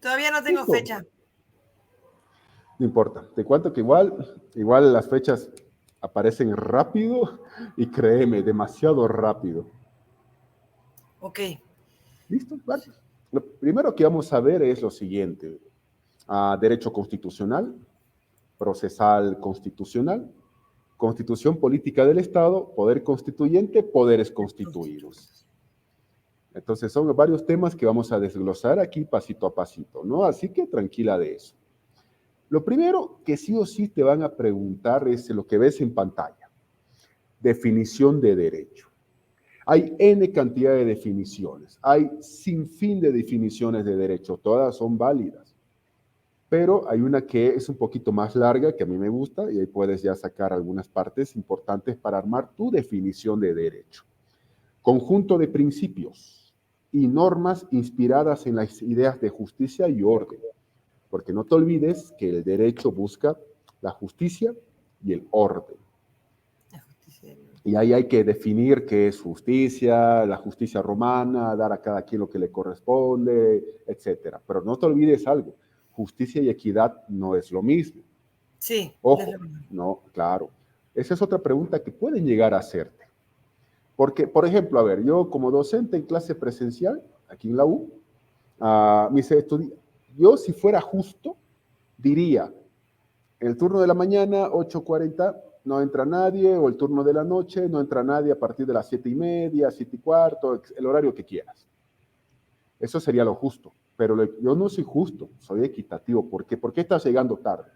Todavía no tengo Listo. fecha. No importa. Te cuento que igual las fechas aparecen rápido y créeme, demasiado rápido. Ok. ¿Listo? Vale. Lo primero que vamos a ver es lo siguiente. Derecho constitucional, procesal constitucional, constitución política del Estado, poder constituyente, poderes constituidos. Entonces son varios temas que vamos a desglosar aquí pasito a pasito, ¿no? Así que tranquila de eso. Lo primero que sí o sí te van a preguntar es lo que ves en pantalla. Definición de derecho. Hay N cantidad de definiciones, hay sin fin de definiciones de derecho, todas son válidas. Pero hay una que es un poquito más larga, que a mí me gusta, y ahí puedes ya sacar algunas partes importantes para armar tu definición de derecho. Conjunto de principios y normas inspiradas en las ideas de justicia y orden. Porque no te olvides que el derecho busca la justicia y el orden. La justicia. Y ahí hay que definir qué es justicia, la justicia romana, dar a cada quien lo que le corresponde, etc. Pero no te olvides algo, justicia y equidad no es lo mismo. Sí, no es Ojo, lo mismo. no, claro. Esa es otra pregunta que pueden llegar a hacerte. Porque, por ejemplo, a ver, yo como docente en clase presencial, aquí en la U, yo si fuera justo, diría, el turno de la mañana, 8:40, no entra nadie, o el turno de la noche, no entra nadie a partir de las 7:30, 7:15, el horario que quieras. Eso sería lo justo. Pero yo no soy justo, soy equitativo. ¿Por qué? ¿Por qué estás llegando tarde?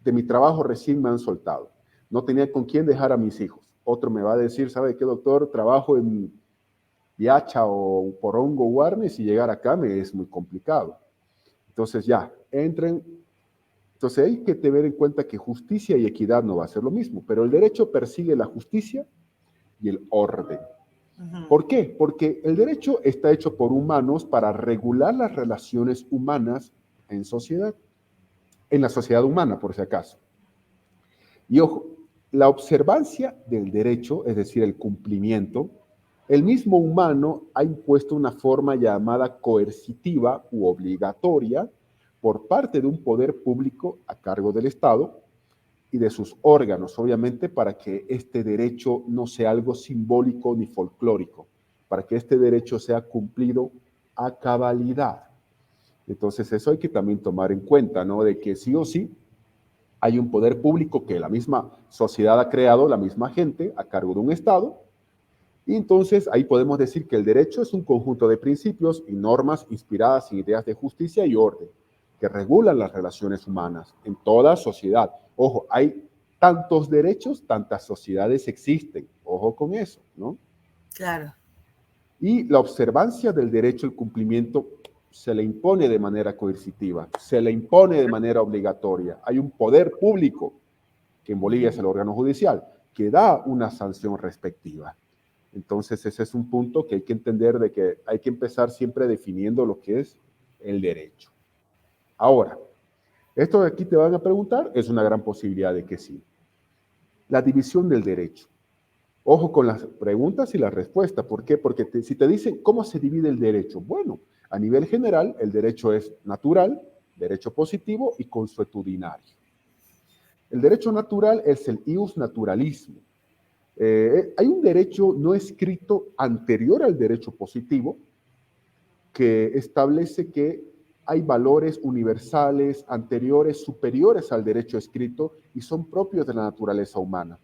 De mi trabajo recién me han soltado. No tenía con quién dejar a mis hijos. Otro me va a decir, ¿sabe qué, doctor? Trabajo en Viacha o Porongo, Warnes, y llegar acá me es muy complicado. Entonces ya, entren. Entonces hay que tener en cuenta que justicia y equidad no va a ser lo mismo, pero el derecho persigue la justicia y el orden. ¿Por qué? Porque el derecho está hecho por humanos para regular las relaciones humanas en sociedad, en la sociedad humana, por si acaso. Y ojo, la observancia del derecho, es decir, el cumplimiento, el mismo humano ha impuesto una forma llamada coercitiva u obligatoria por parte de un poder público a cargo del Estado y de sus órganos, obviamente, para que este derecho no sea algo simbólico ni folclórico, para que este derecho sea cumplido a cabalidad. Entonces, eso hay que también tomar en cuenta, ¿no? De que sí o sí hay un poder público que la misma sociedad ha creado, la misma gente, a cargo de un Estado, y entonces ahí podemos decir que el derecho es un conjunto de principios y normas inspiradas en ideas de justicia y orden que regulan las relaciones humanas en toda sociedad. Ojo, hay tantos derechos, tantas sociedades existen. Ojo con eso, ¿no? Claro. Y la observancia del derecho al cumplimiento se le impone de manera coercitiva, se le impone de manera obligatoria. Hay un poder público, que en Bolivia es el órgano judicial, que da una sanción respectiva. Entonces, ese es un punto que hay que entender, de que hay que empezar siempre definiendo lo que es el derecho. Ahora, esto de aquí te van a preguntar, es una gran posibilidad de que sí. La división del derecho. Ojo con las preguntas y las respuestas. ¿Por qué? Porque si te dicen cómo se divide el derecho, bueno, a nivel general, el derecho es natural, derecho positivo y consuetudinario. El derecho natural es el ius naturalismo. Hay un derecho no escrito anterior al derecho positivo que establece que hay valores universales anteriores, superiores al derecho escrito y son propios de la naturaleza humana.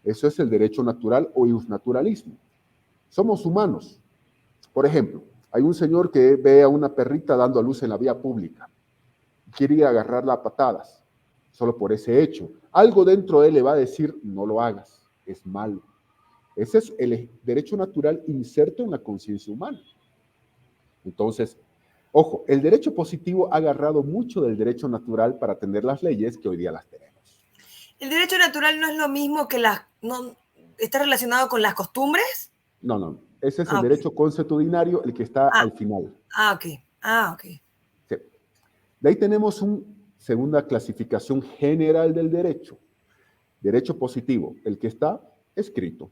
Eso es el derecho natural o iusnaturalismo. Somos humanos. Por ejemplo, hay un señor que ve a una perrita dando a luz en la vía pública. Quiere ir a agarrarla a patadas, solo por ese hecho. Algo dentro de él le va a decir, no lo hagas, es malo. Ese es el derecho natural inserto en la conciencia humana. Entonces, ojo, el derecho positivo ha agarrado mucho del derecho natural para tener las leyes que hoy día las tenemos. ¿El derecho natural no es lo mismo que las... No, está relacionado con las costumbres? No, no, ese es el Ah, ok. derecho consuetudinario, el que está Ah, al final. ok. Ah, ok. Sí. De ahí tenemos una segunda clasificación general del derecho. Derecho positivo, el que está escrito.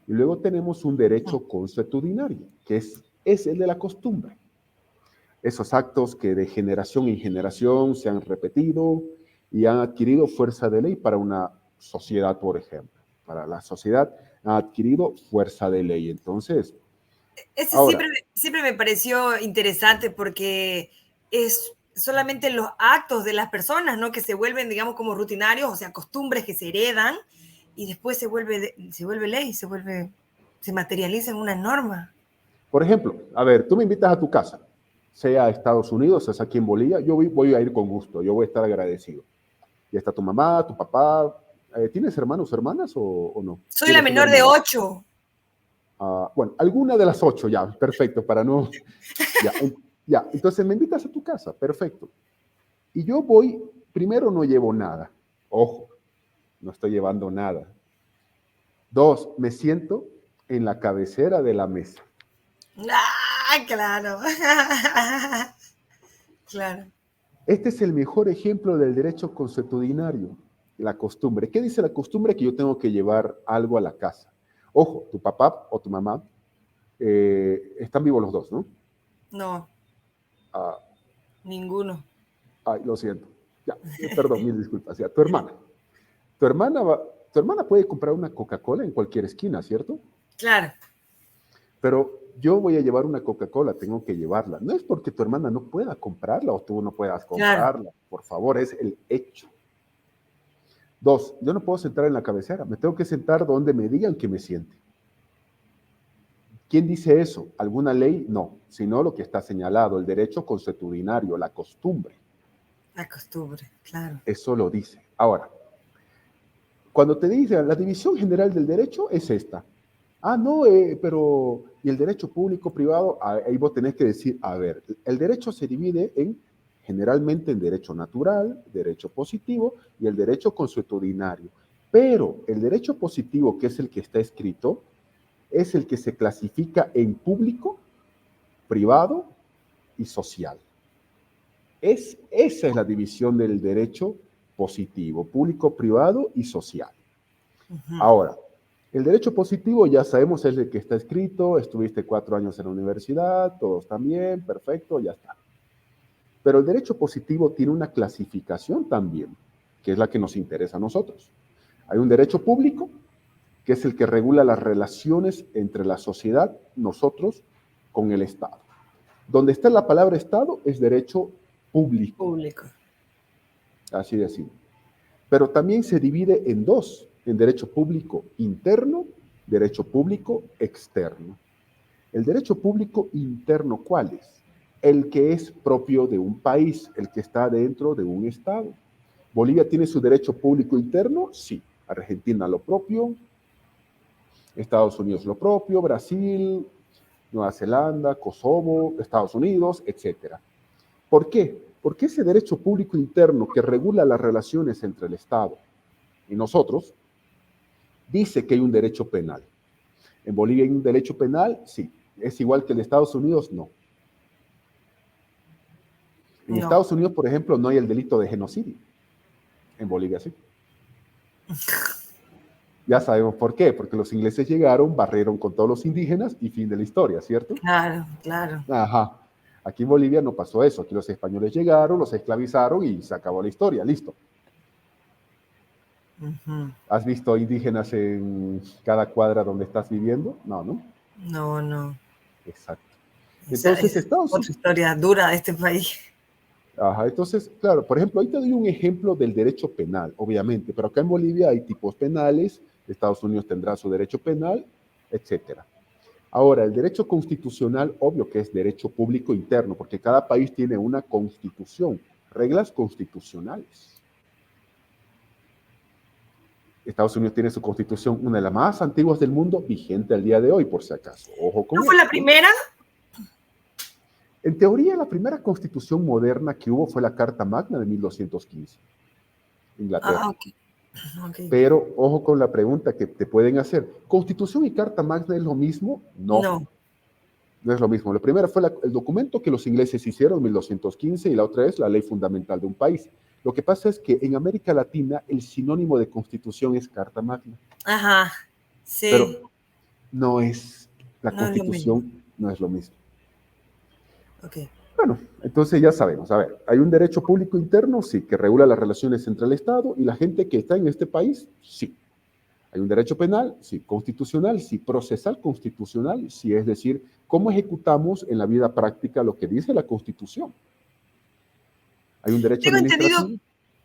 Y luego tenemos un derecho consuetudinario, que es el de la costumbre. Esos actos que de generación en generación se han repetido y han adquirido fuerza de ley para una sociedad, por ejemplo. Para la sociedad ha adquirido fuerza de ley. Entonces, Ese ahora, siempre me pareció interesante porque es solamente los actos de las personas, ¿no? Que se vuelven, digamos, como rutinarios, o sea, costumbres que se heredan y después se vuelve ley, se materializa en una norma. por ejemplo, a ver, tú me invitas a tu casa, sea a Estados Unidos, sea aquí en Bolivia, yo voy a ir con gusto, yo voy a estar agradecido. Y está tu mamá, tu papá. ¿Tienes hermanos o hermanas o no? Soy la ¿Tienes una menor de hermana? 8. Bueno, alguna de las 8 ya, perfecto, para no... Ya, ya, entonces me invitas a tu casa, perfecto. Y yo voy, primero no llevo nada, ojo, no estoy llevando nada. 2, me siento en la cabecera de la mesa. Ah, claro. Claro. Este es el mejor ejemplo del derecho consuetudinario, la costumbre. ¿Qué dice la costumbre? Que yo tengo que llevar algo a la casa. Ojo, tu papá o tu mamá están vivos los dos, ¿no? No, Ah, ninguno. ay, lo siento. Ya, perdón, mil disculpas. Ya, tu hermana. Tu hermana, tu hermana puede comprar una Coca-Cola en cualquier esquina, ¿cierto? Claro, Pero yo voy a llevar una Coca-Cola, tengo que llevarla. No es porque tu hermana no pueda comprarla o tú no puedas claro. comprarla. Por favor, es el hecho. 2, yo no puedo sentar en la cabecera, me tengo que sentar donde me digan que me siente. ¿Quién dice eso? ¿Alguna ley? No, sino lo que está señalado, el derecho consuetudinario, la costumbre. La costumbre, claro. Eso lo dice. Ahora, cuando te dicen la división general del derecho es esta. Ah, no, pero ¿y el derecho público privado? Ahí vos tenés que decir, a ver, el derecho se divide generalmente en derecho natural, derecho positivo y el derecho consuetudinario. Pero el derecho positivo, que es el que está escrito, es el que se clasifica en público, privado y social. Esa es la división del derecho positivo, público, privado y social. Ujú. Ahora, el derecho positivo ya sabemos es el que está escrito, estuviste 4 años en la universidad, todos también, perfecto, ya está. Pero el derecho positivo tiene una clasificación también, que es la que nos interesa a nosotros. Hay un derecho público, que es el que regula las relaciones entre la sociedad, nosotros, con el Estado. Donde está la palabra Estado es derecho público, Público. así de simple. Pero también se divide en dos, en derecho público interno, derecho público externo. El derecho público interno, ¿cuál es? El que es propio de un país, el que está dentro de un estado. ¿Bolivia tiene su derecho público interno? Sí. Argentina lo propio, Estados Unidos lo propio, Brasil, Nueva Zelanda, Kosovo, Estados Unidos, etcétera. ¿Por qué? Porque ese derecho público interno que regula las relaciones entre el Estado y nosotros dice que hay un derecho penal. ¿En Bolivia hay un derecho penal? Sí. ¿Es igual que en Estados Unidos? No. En No. Estados Unidos, por ejemplo, no hay el delito de genocidio. En Bolivia sí. Ya sabemos por qué, porque los ingleses llegaron, barrieron con todos los indígenas y fin de la historia, ¿cierto? Claro, claro. Ajá. Aquí en Bolivia no pasó eso. Aquí los españoles llegaron, los esclavizaron y se acabó la historia. Listo. Ujú. ¿Has visto indígenas en cada cuadra donde estás viviendo? No, ¿no? No, no. Exacto. Esa Entonces, es Estados otra Unidos. historia dura de este país. Ajá, entonces, claro, por ejemplo, ahí te doy un ejemplo del derecho penal, obviamente, pero acá en Bolivia hay tipos penales, Estados Unidos tendrá su derecho penal, etcétera. Ahora, el derecho constitucional, obvio que es derecho público interno, porque cada país tiene una constitución, reglas constitucionales. Estados Unidos tiene su constitución, una de las más antiguas del mundo, vigente al día de hoy, por si acaso. Ojo ¿No con fue eso, la ¿no? primera? En teoría, la primera constitución moderna que hubo fue la Carta Magna de 1215, Inglaterra. Ah, ok. Ok. Pero ojo con la pregunta que te pueden hacer. ¿Constitución y Carta Magna es lo mismo? No, No. no es lo mismo. La primera fue el documento que los ingleses hicieron en 1215 y la otra es la ley fundamental de un país. Lo que pasa es que en América Latina el sinónimo de constitución es Carta Magna, Ajá. Sí. pero no es, la No es lo mismo. constitución no es lo mismo. Ok. Bueno, entonces ya sabemos, a ver, hay un derecho público interno, sí, que regula las relaciones entre el Estado y la gente que está en este país, sí. Hay un derecho penal, sí, constitucional, sí, procesal constitucional, sí, es decir, cómo ejecutamos en la vida práctica lo que dice la Constitución. Hay un derecho Tengo entendido, administrativo,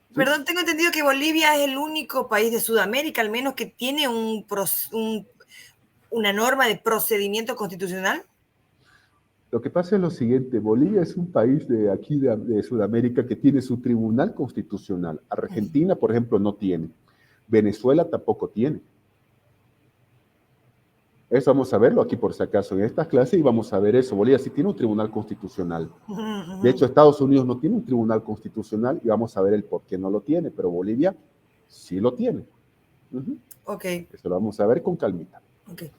¿sí? perdón, tengo entendido que Bolivia es el único país de Sudamérica, al menos, que tiene una norma de procedimiento constitucional. Lo que pasa es lo siguiente, Bolivia es un país de aquí de Sudamérica que tiene su tribunal constitucional. Argentina, por ejemplo, no tiene. Venezuela tampoco tiene. Eso vamos a verlo aquí por si acaso en esta clase y vamos a ver eso. Bolivia sí tiene un tribunal constitucional. De hecho, Estados Unidos no tiene un tribunal constitucional y vamos a ver el por qué no lo tiene, pero Bolivia sí lo tiene. Ok. Eso lo vamos a ver con calmita. Okay.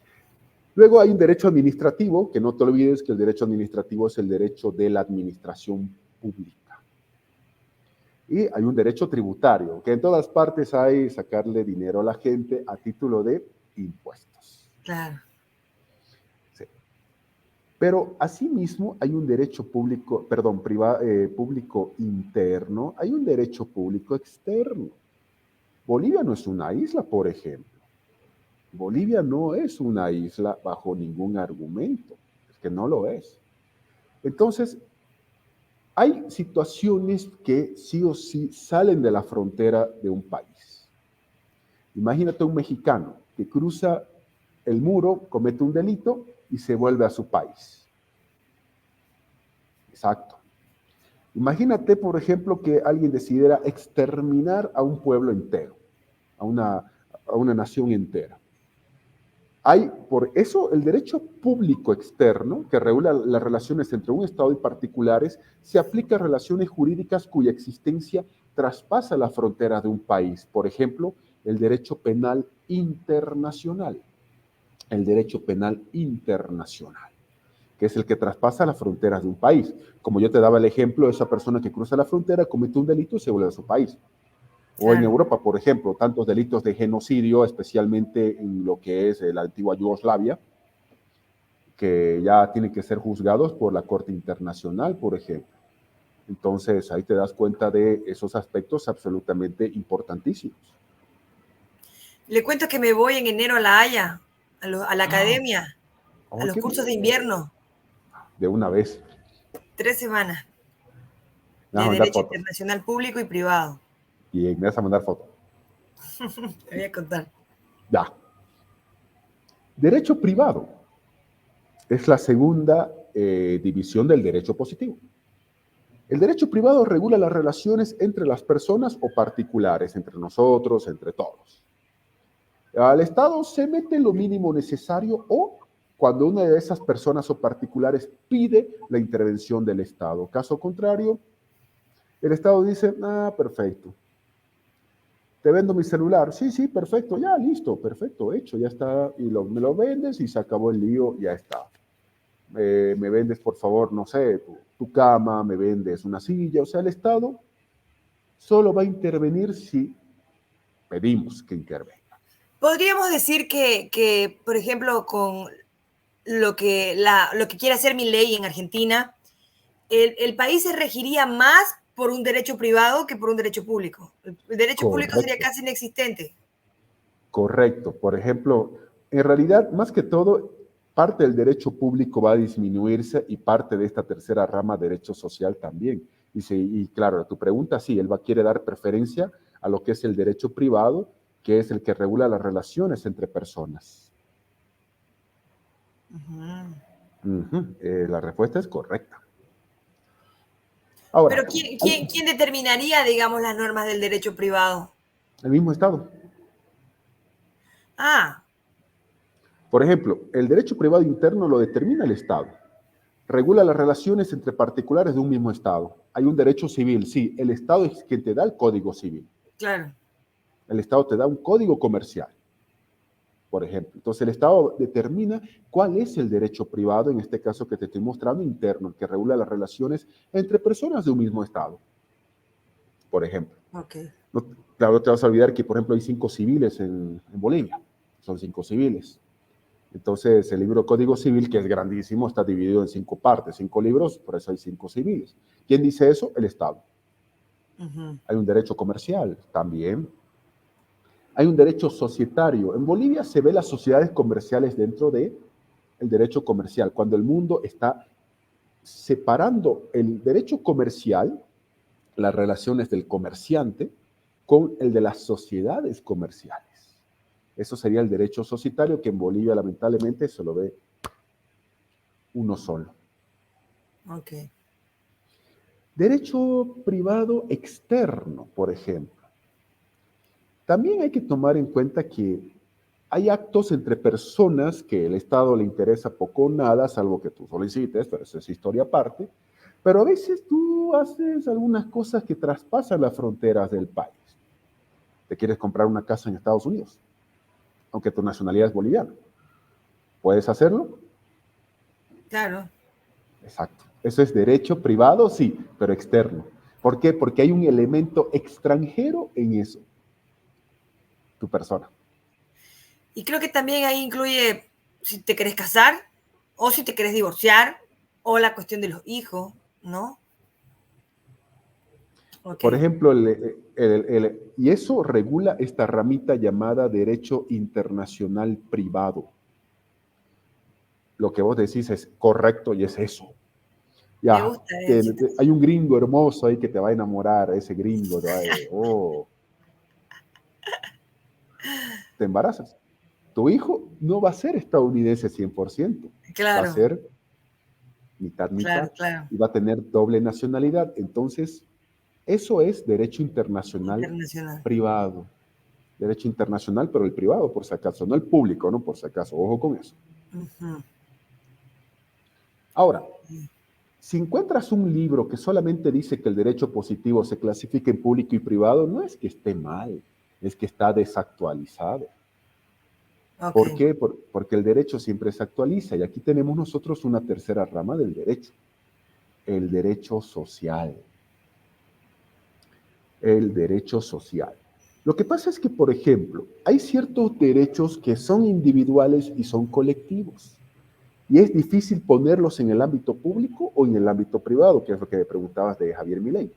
Luego hay un derecho administrativo, que no te olvides que el derecho administrativo es el derecho de la administración pública. Y hay un derecho tributario, que en todas partes hay sacarle dinero a la gente a título de impuestos. Claro. Sí. Pero asimismo hay un derecho público, perdón, público interno, hay un derecho público externo. Bolivia no es una isla, por ejemplo. Bolivia no es una isla bajo ningún argumento, es que no lo es. Entonces, hay situaciones que sí o sí salen de la frontera de un país. Imagínate un mexicano que cruza el muro, comete un delito y se vuelve a su país. Exacto. Imagínate, por ejemplo, que alguien decidiera exterminar a un pueblo entero, a una nación entera. Hay, por eso, el derecho público externo, que regula las relaciones entre un Estado y particulares, se aplica a relaciones jurídicas cuya existencia traspasa la frontera de un país. Por ejemplo, el derecho penal internacional. El derecho penal internacional, que es el que traspasa las fronteras de un país. Como yo te daba el ejemplo, esa persona que cruza la frontera comete un delito y se vuelve a su país. O en Europa, por ejemplo, tantos delitos de genocidio, especialmente en lo que es la antigua Yugoslavia, que ya tienen que ser juzgados por la Corte Internacional, por ejemplo. Entonces, ahí te das cuenta de esos aspectos absolutamente importantísimos. Le cuento que me voy en enero a La Haya, a la academia, a Oh, los qué cursos de bien. invierno. De una vez. 3 semanas Me vas de a mandar Derecho fotos. Internacional Público y Privado. Y me vas a mandar fotos. Te voy a contar. Ya. Derecho privado es la segunda división del derecho positivo. El derecho privado regula las relaciones entre las personas o particulares, entre nosotros, entre todos. Al Estado se mete lo mínimo necesario o cuando una de esas personas o particulares pide la intervención del Estado. Caso contrario, el Estado dice, perfecto. Te vendo mi celular. Sí, sí, perfecto, ya, listo, perfecto, hecho, ya está. Y me lo vendes y se acabó el lío, ya está. Me vendes, por favor, no sé, tu cama, me vendes una silla. O sea, el Estado solo va a intervenir si pedimos que intervenga. Podríamos decir que, por ejemplo, con lo que quiere hacer mi ley en Argentina, el país se regiría más por un derecho privado que por un derecho público. El derecho público sería Correcto, casi inexistente. correcto. Por ejemplo, en realidad, más que todo, parte del derecho público va a disminuirse y parte de esta tercera rama, derecho social, también. Y claro, a tu pregunta, sí, él quiere dar preferencia a lo que es el derecho privado, que es el que regula las relaciones entre personas. La respuesta es correcta. Ahora, Pero ¿quién determinaría, digamos, las normas del derecho privado? el mismo Estado. Ah, Por ejemplo, el derecho privado interno lo determina el Estado. Regula las relaciones entre particulares de un mismo Estado. Hay un derecho civil, sí, el Estado es quien te da el código civil. claro. El Estado te da un código comercial, por ejemplo. Entonces el Estado determina cuál es el derecho privado, en este caso que te estoy mostrando, interno, el que regula las relaciones entre personas de un mismo Estado, por ejemplo. Ok. No, claro, te vas a olvidar que, por ejemplo, hay 5 civiles en Bolivia. Son 5 civiles. Entonces, el libro Código Civil, que es grandísimo, está dividido en 5 partes, 5 libros, por eso hay 5 civiles. ¿Quién dice eso? El Estado. Hay un derecho comercial también. Hay un derecho societario. En Bolivia se ve las sociedades comerciales dentro del derecho comercial, cuando el mundo está separando el derecho comercial, las relaciones del comerciante, con el de las sociedades comerciales. Eso sería el derecho societario, que en Bolivia lamentablemente se lo ve uno solo. Ok. Derecho privado externo, por ejemplo. También hay que tomar en cuenta que hay actos entre personas que el Estado le interesa poco o nada, salvo que tú solicites, pero eso es historia aparte. Pero a veces tú haces algunas cosas que traspasan las fronteras del país. Te quieres comprar una casa en Estados Unidos, aunque tu nacionalidad es boliviana. ¿Puedes hacerlo? Claro. Exacto. Eso es derecho privado, sí, pero externo. ¿Por qué? Porque hay un elemento extranjero en eso, tu persona. Y creo que también ahí incluye si te querés casar o si te querés divorciar o la cuestión de los hijos, ¿no? Ok. Por ejemplo, y eso regula esta ramita llamada derecho internacional privado. Lo que vos decís es correcto y es eso. Me Ya, gusta eso. hay un gringo hermoso ahí que te va a enamorar, ese gringo, te embarazas. Tu hijo no va a ser estadounidense 100%, va a Claro, ser mitad, mitad, claro, claro. y va a tener doble nacionalidad. Entonces, eso es derecho internacional Internacional. privado. Derecho internacional, pero el privado, por si acaso, no el público, no por si acaso. Ojo con eso. Ujú. Ahora, si encuentras un libro que solamente dice que el derecho positivo se clasifica en público y privado, no es que esté mal, es que está desactualizado. Ok. ¿Por qué? Porque el derecho siempre se actualiza y aquí tenemos nosotros una tercera rama del derecho, el derecho social. El derecho social. Lo que pasa es que, por ejemplo, hay ciertos derechos que son individuales y son colectivos. Y es difícil ponerlos en el ámbito público o en el ámbito privado, que es lo que me preguntabas de Javier Milei.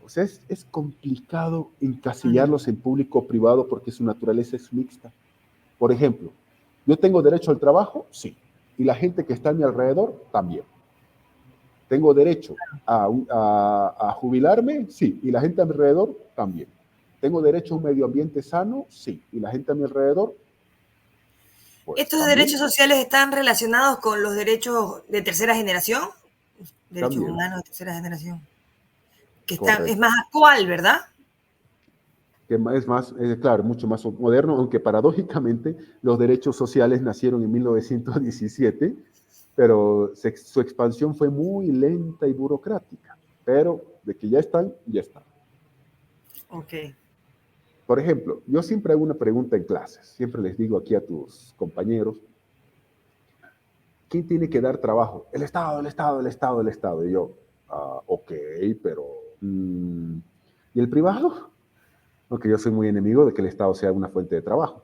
O sea, es complicado encasillarlos en público o privado porque su naturaleza es mixta. Por ejemplo, ¿yo tengo derecho al trabajo? Sí. Y la gente que está a mi alrededor también. ¿Tengo derecho a jubilarme? Sí. ¿Y la gente a mi alrededor? También. ¿Tengo derecho a un medio ambiente sano? Sí. ¿Y la gente a mi alrededor? Pues ¿Estos también. derechos sociales están relacionados con los derechos de tercera generación? Derechos También. humanos de tercera generación. Que están, es Correcto. más actual, ¿verdad? Que es más, claro, mucho más moderno, aunque paradójicamente los derechos sociales nacieron en 1917, pero su expansión fue muy lenta y burocrática. Pero de que ya están, ya están. Ok. Por ejemplo, yo siempre hago una pregunta en clases, siempre les digo aquí a tus compañeros, ¿quién tiene que dar trabajo? El Estado, el Estado, el Estado, el Estado. Y yo, ok, pero ¿y el privado? Porque yo soy muy enemigo de que el Estado sea una fuente de trabajo.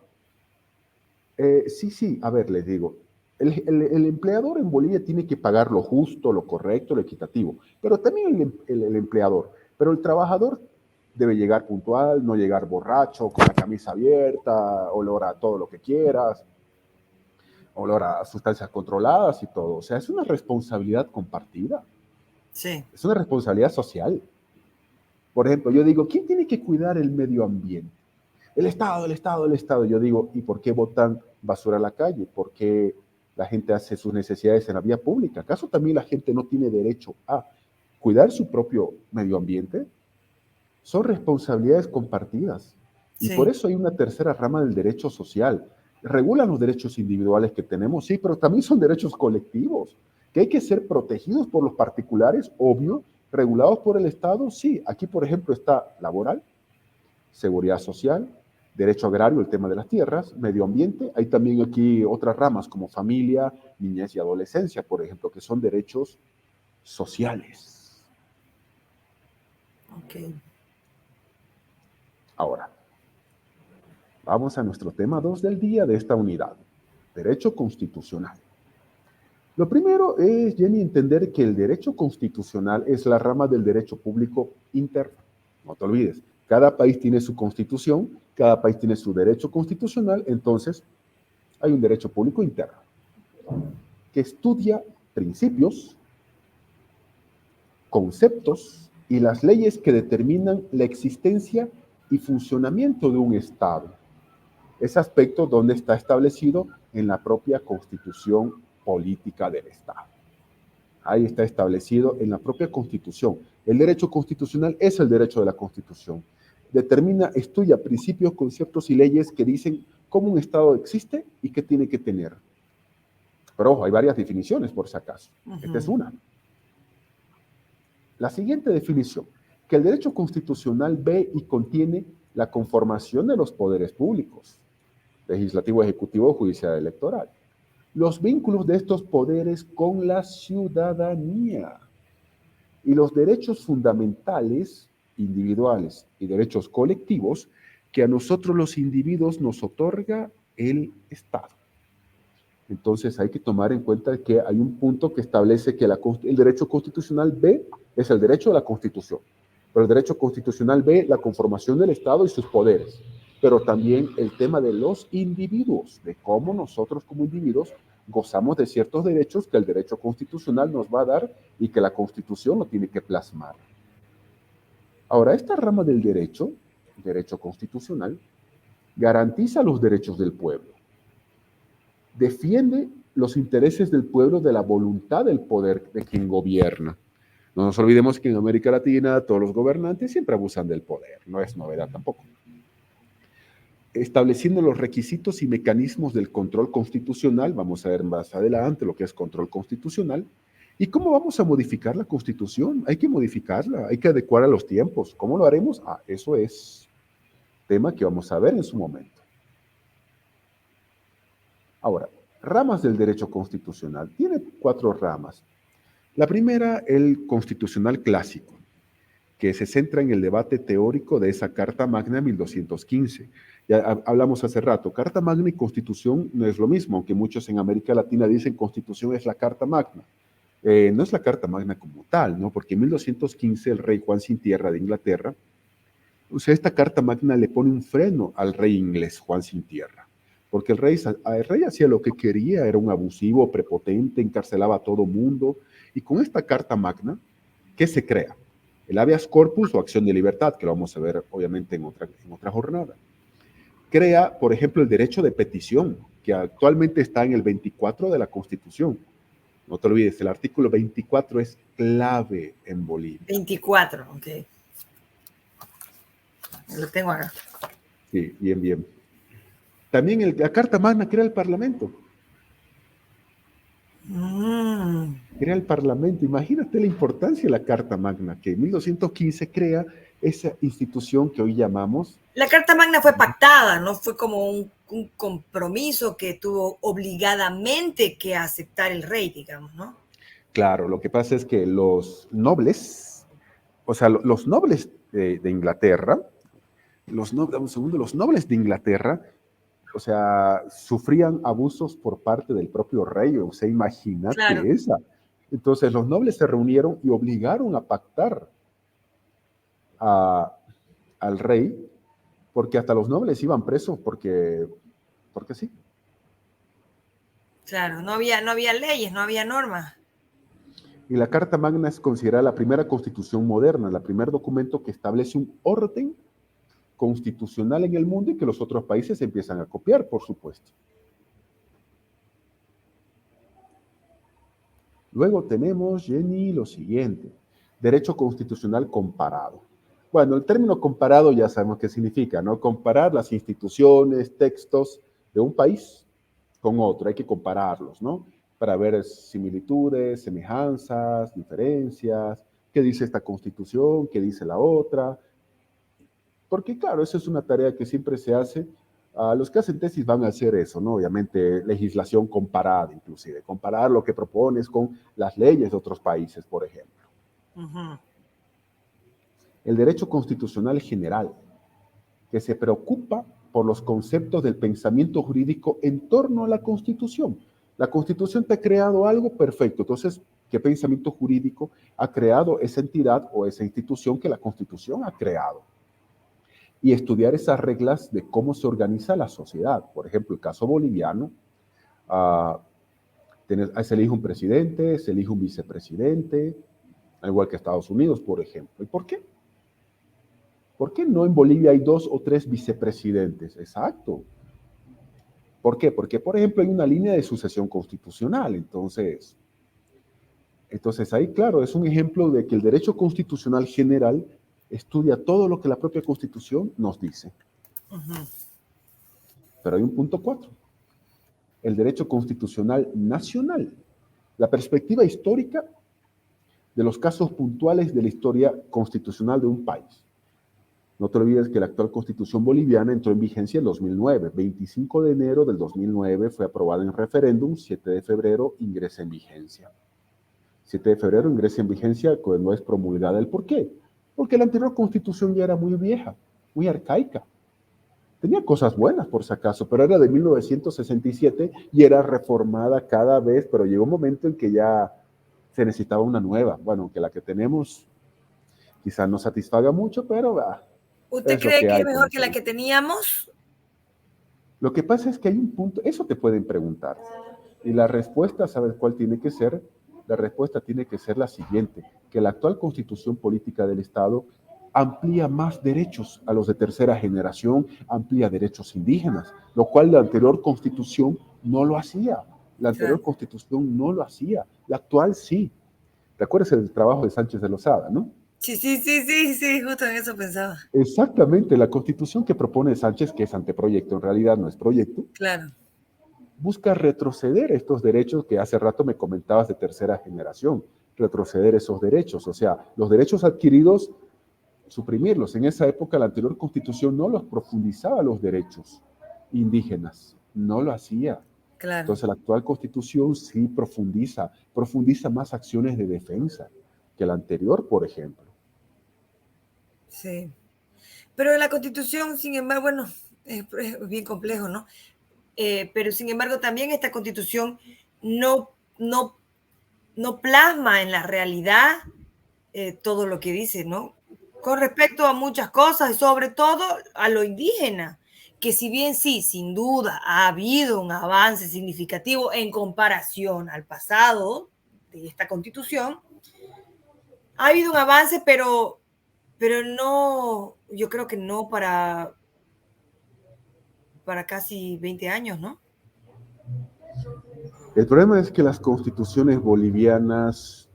Sí, a ver, les digo, el empleador en Bolivia tiene que pagar lo justo, lo correcto, lo equitativo, pero también el empleador. Pero el trabajador debe llegar puntual, no llegar borracho, con la camisa abierta, olor a todo lo que quieras, olor a sustancias controladas y todo. O sea, es una responsabilidad compartida, Sí. es una responsabilidad social. Por ejemplo, yo digo, ¿quién tiene que cuidar el medio ambiente? El Estado, el Estado, el Estado. Yo digo, ¿y por qué botan basura a la calle? ¿Por qué la gente hace sus necesidades en la vía pública? ¿Acaso también la gente no tiene derecho a cuidar su propio medio ambiente? Son responsabilidades compartidas. Y por Sí. eso hay una tercera rama del derecho social. Regulan los derechos individuales que tenemos, sí, pero también son derechos colectivos, que hay que ser protegidos por los particulares, obvio, regulados por el Estado, sí. Aquí, por ejemplo, está laboral, seguridad social, derecho agrario, el tema de las tierras, medio ambiente. Hay también aquí otras ramas como familia, niñez y adolescencia, por ejemplo, que son derechos sociales. Ok. Ahora, vamos a nuestro tema 2 del día de esta unidad. Derecho constitucional. Lo primero es, Jenny, entender que el derecho constitucional es la rama del derecho público interno. No te olvides, cada país tiene su constitución, cada país tiene su derecho constitucional, entonces hay un derecho público interno que estudia principios, conceptos y las leyes que determinan la existencia y funcionamiento de un Estado. Ese aspecto donde está establecido en la propia Constitución política del Estado. Ahí está establecido en la propia Constitución. El derecho constitucional es el derecho de la Constitución. Determina, estudia principios, conceptos y leyes que dicen cómo un Estado existe y qué tiene que tener. Pero ojo, hay varias definiciones por si acaso. Esta es una. La siguiente definición, que el derecho constitucional ve y contiene la conformación de los poderes públicos, legislativo, ejecutivo, judicial, electoral. Los vínculos de estos poderes con la ciudadanía y los derechos fundamentales, individuales y derechos colectivos que a nosotros los individuos nos otorga el Estado. Entonces hay que tomar en cuenta que hay un punto que establece que el derecho constitucional B es el derecho de la Constitución, pero el derecho constitucional B, la conformación del Estado y sus poderes, pero también el tema de los individuos, de cómo nosotros como individuos gozamos de ciertos derechos que el derecho constitucional nos va a dar y que la Constitución lo tiene que plasmar. Ahora, esta rama del derecho constitucional, garantiza los derechos del pueblo, defiende los intereses del pueblo de la voluntad del poder de quien gobierna. No nos olvidemos que en América Latina todos los gobernantes siempre abusan del poder, no es novedad tampoco. Estableciendo los requisitos y mecanismos del control constitucional, vamos a ver más adelante lo que es control constitucional, y cómo vamos a modificar la Constitución. Hay que modificarla, hay que adecuar a los tiempos. ¿Cómo lo haremos? Eso es tema que vamos a ver en su momento. Ahora, ramas del derecho constitucional. Tiene 4 ramas. La primera, el constitucional clásico, que se centra en el debate teórico de esa Carta Magna 1215. Ya hablamos hace rato, Carta Magna y Constitución no es lo mismo, aunque muchos en América Latina dicen Constitución es la Carta Magna. No es la Carta Magna como tal, ¿no? Porque en 1215 el rey Juan Sin Tierra de Inglaterra, o sea, esta Carta Magna le pone un freno al rey inglés Juan Sin Tierra, porque el rey hacía lo que quería, era un abusivo, prepotente, encarcelaba a todo mundo, y con esta Carta Magna, ¿qué se crea? El habeas corpus o acción de libertad, que lo vamos a ver obviamente en otra jornada. Crea, por ejemplo, el derecho de petición, que actualmente está en el 24 de la Constitución. No te olvides, el artículo 24 es clave en Bolivia. 24, ok. Lo tengo acá. Sí, bien, bien. También la Carta Magna crea el Parlamento. Crea el Parlamento. Imagínate la importancia de la Carta Magna, que en 1215 crea esa institución que hoy llamamos... La Carta Magna fue pactada, no fue como un compromiso que tuvo obligadamente que aceptar el rey, digamos, ¿no? Claro, lo que pasa es que los nobles, o sea, los nobles de Inglaterra, los nobles de Inglaterra, o sea, sufrían abusos por parte del propio rey, o sea, imagínate claro. Esa. Entonces los nobles se reunieron y obligaron a pactar al rey, porque hasta los nobles iban presos porque sí. Claro, no había leyes, no había normas. Y la Carta Magna es considerada la primera constitución moderna, el primer documento que establece un orden constitucional en el mundo y que los otros países empiezan a copiar, por supuesto. Luego tenemos, Jenny, lo siguiente, derecho constitucional comparado. Bueno, el término comparado ya sabemos qué significa, ¿no? Comparar las instituciones, textos de un país con otro, hay que compararlos, ¿no? Para ver similitudes, semejanzas, diferencias, qué dice esta constitución, qué dice la otra. Porque claro, esa es una tarea que siempre se hace. Los que hacen tesis van a hacer eso, ¿no? Obviamente, legislación comparada, inclusive. Comparar lo que propones con las leyes de otros países, por ejemplo. El derecho constitucional general, que se preocupa por los conceptos del pensamiento jurídico en torno a la Constitución. La Constitución te ha creado algo perfecto, entonces, ¿qué pensamiento jurídico ha creado esa entidad o esa institución que la Constitución ha creado? Y estudiar esas reglas de cómo se organiza la sociedad. Por ejemplo, el caso boliviano, se elige un presidente, se elige un vicepresidente, al igual que Estados Unidos, por ejemplo. ¿Y por qué? ¿Por qué no en Bolivia hay 2 o 3 vicepresidentes? Exacto. ¿Por qué? Porque, por ejemplo, hay una línea de sucesión constitucional. Entonces ahí, claro, es un ejemplo de que el derecho constitucional general estudia todo lo que la propia Constitución nos dice. Pero hay un punto 4. El derecho constitucional nacional. La perspectiva histórica de los casos puntuales de la historia constitucional de un país. No te olvides que la actual Constitución boliviana entró en vigencia en 2009. 25 de enero del 2009 fue aprobada en referéndum, 7 de febrero ingresa en vigencia. 7 de febrero ingresa en vigencia cuando es promulgada. ¿El por qué? Porque la anterior Constitución ya era muy vieja, muy arcaica. Tenía cosas buenas, por si acaso, pero era de 1967 y era reformada cada vez, pero llegó un momento en que ya se necesitaba una nueva. Bueno, aunque la que tenemos quizás no satisfaga mucho, pero ¿Usted cree que es mejor que la que teníamos? Lo que pasa es que hay un punto, eso te pueden preguntar. Y la respuesta, ¿sabes cuál tiene que ser? La respuesta tiene que ser la siguiente, que la actual Constitución Política del Estado amplía más derechos a los de tercera generación, amplía derechos indígenas, lo cual la anterior Constitución no lo hacía. La anterior Constitución no lo hacía. La actual sí. ¿Te acuerdas del trabajo de Sánchez de Lozada, no? Sí, justo en eso pensaba. Exactamente, la Constitución que propone Sánchez, que es anteproyecto, en realidad no es proyecto, claro, busca retroceder estos derechos que hace rato me comentabas de tercera generación, retroceder esos derechos, o sea, los derechos adquiridos, suprimirlos. En esa época la anterior Constitución no los profundizaba los derechos indígenas, no lo hacía. Claro. Entonces la actual Constitución sí profundiza más acciones de defensa que la anterior, por ejemplo. Sí. Pero la Constitución, sin embargo, bueno, es bien complejo, ¿no? Pero sin embargo, también esta Constitución no plasma en la realidad todo lo que dice, ¿no? Con respecto a muchas cosas y sobre todo a lo indígena, que si bien sí, sin duda, ha habido un avance significativo en comparación al pasado de esta Constitución, ha habido un avance, pero no, yo creo que no para casi 20 años, ¿no? El problema es que las constituciones bolivianas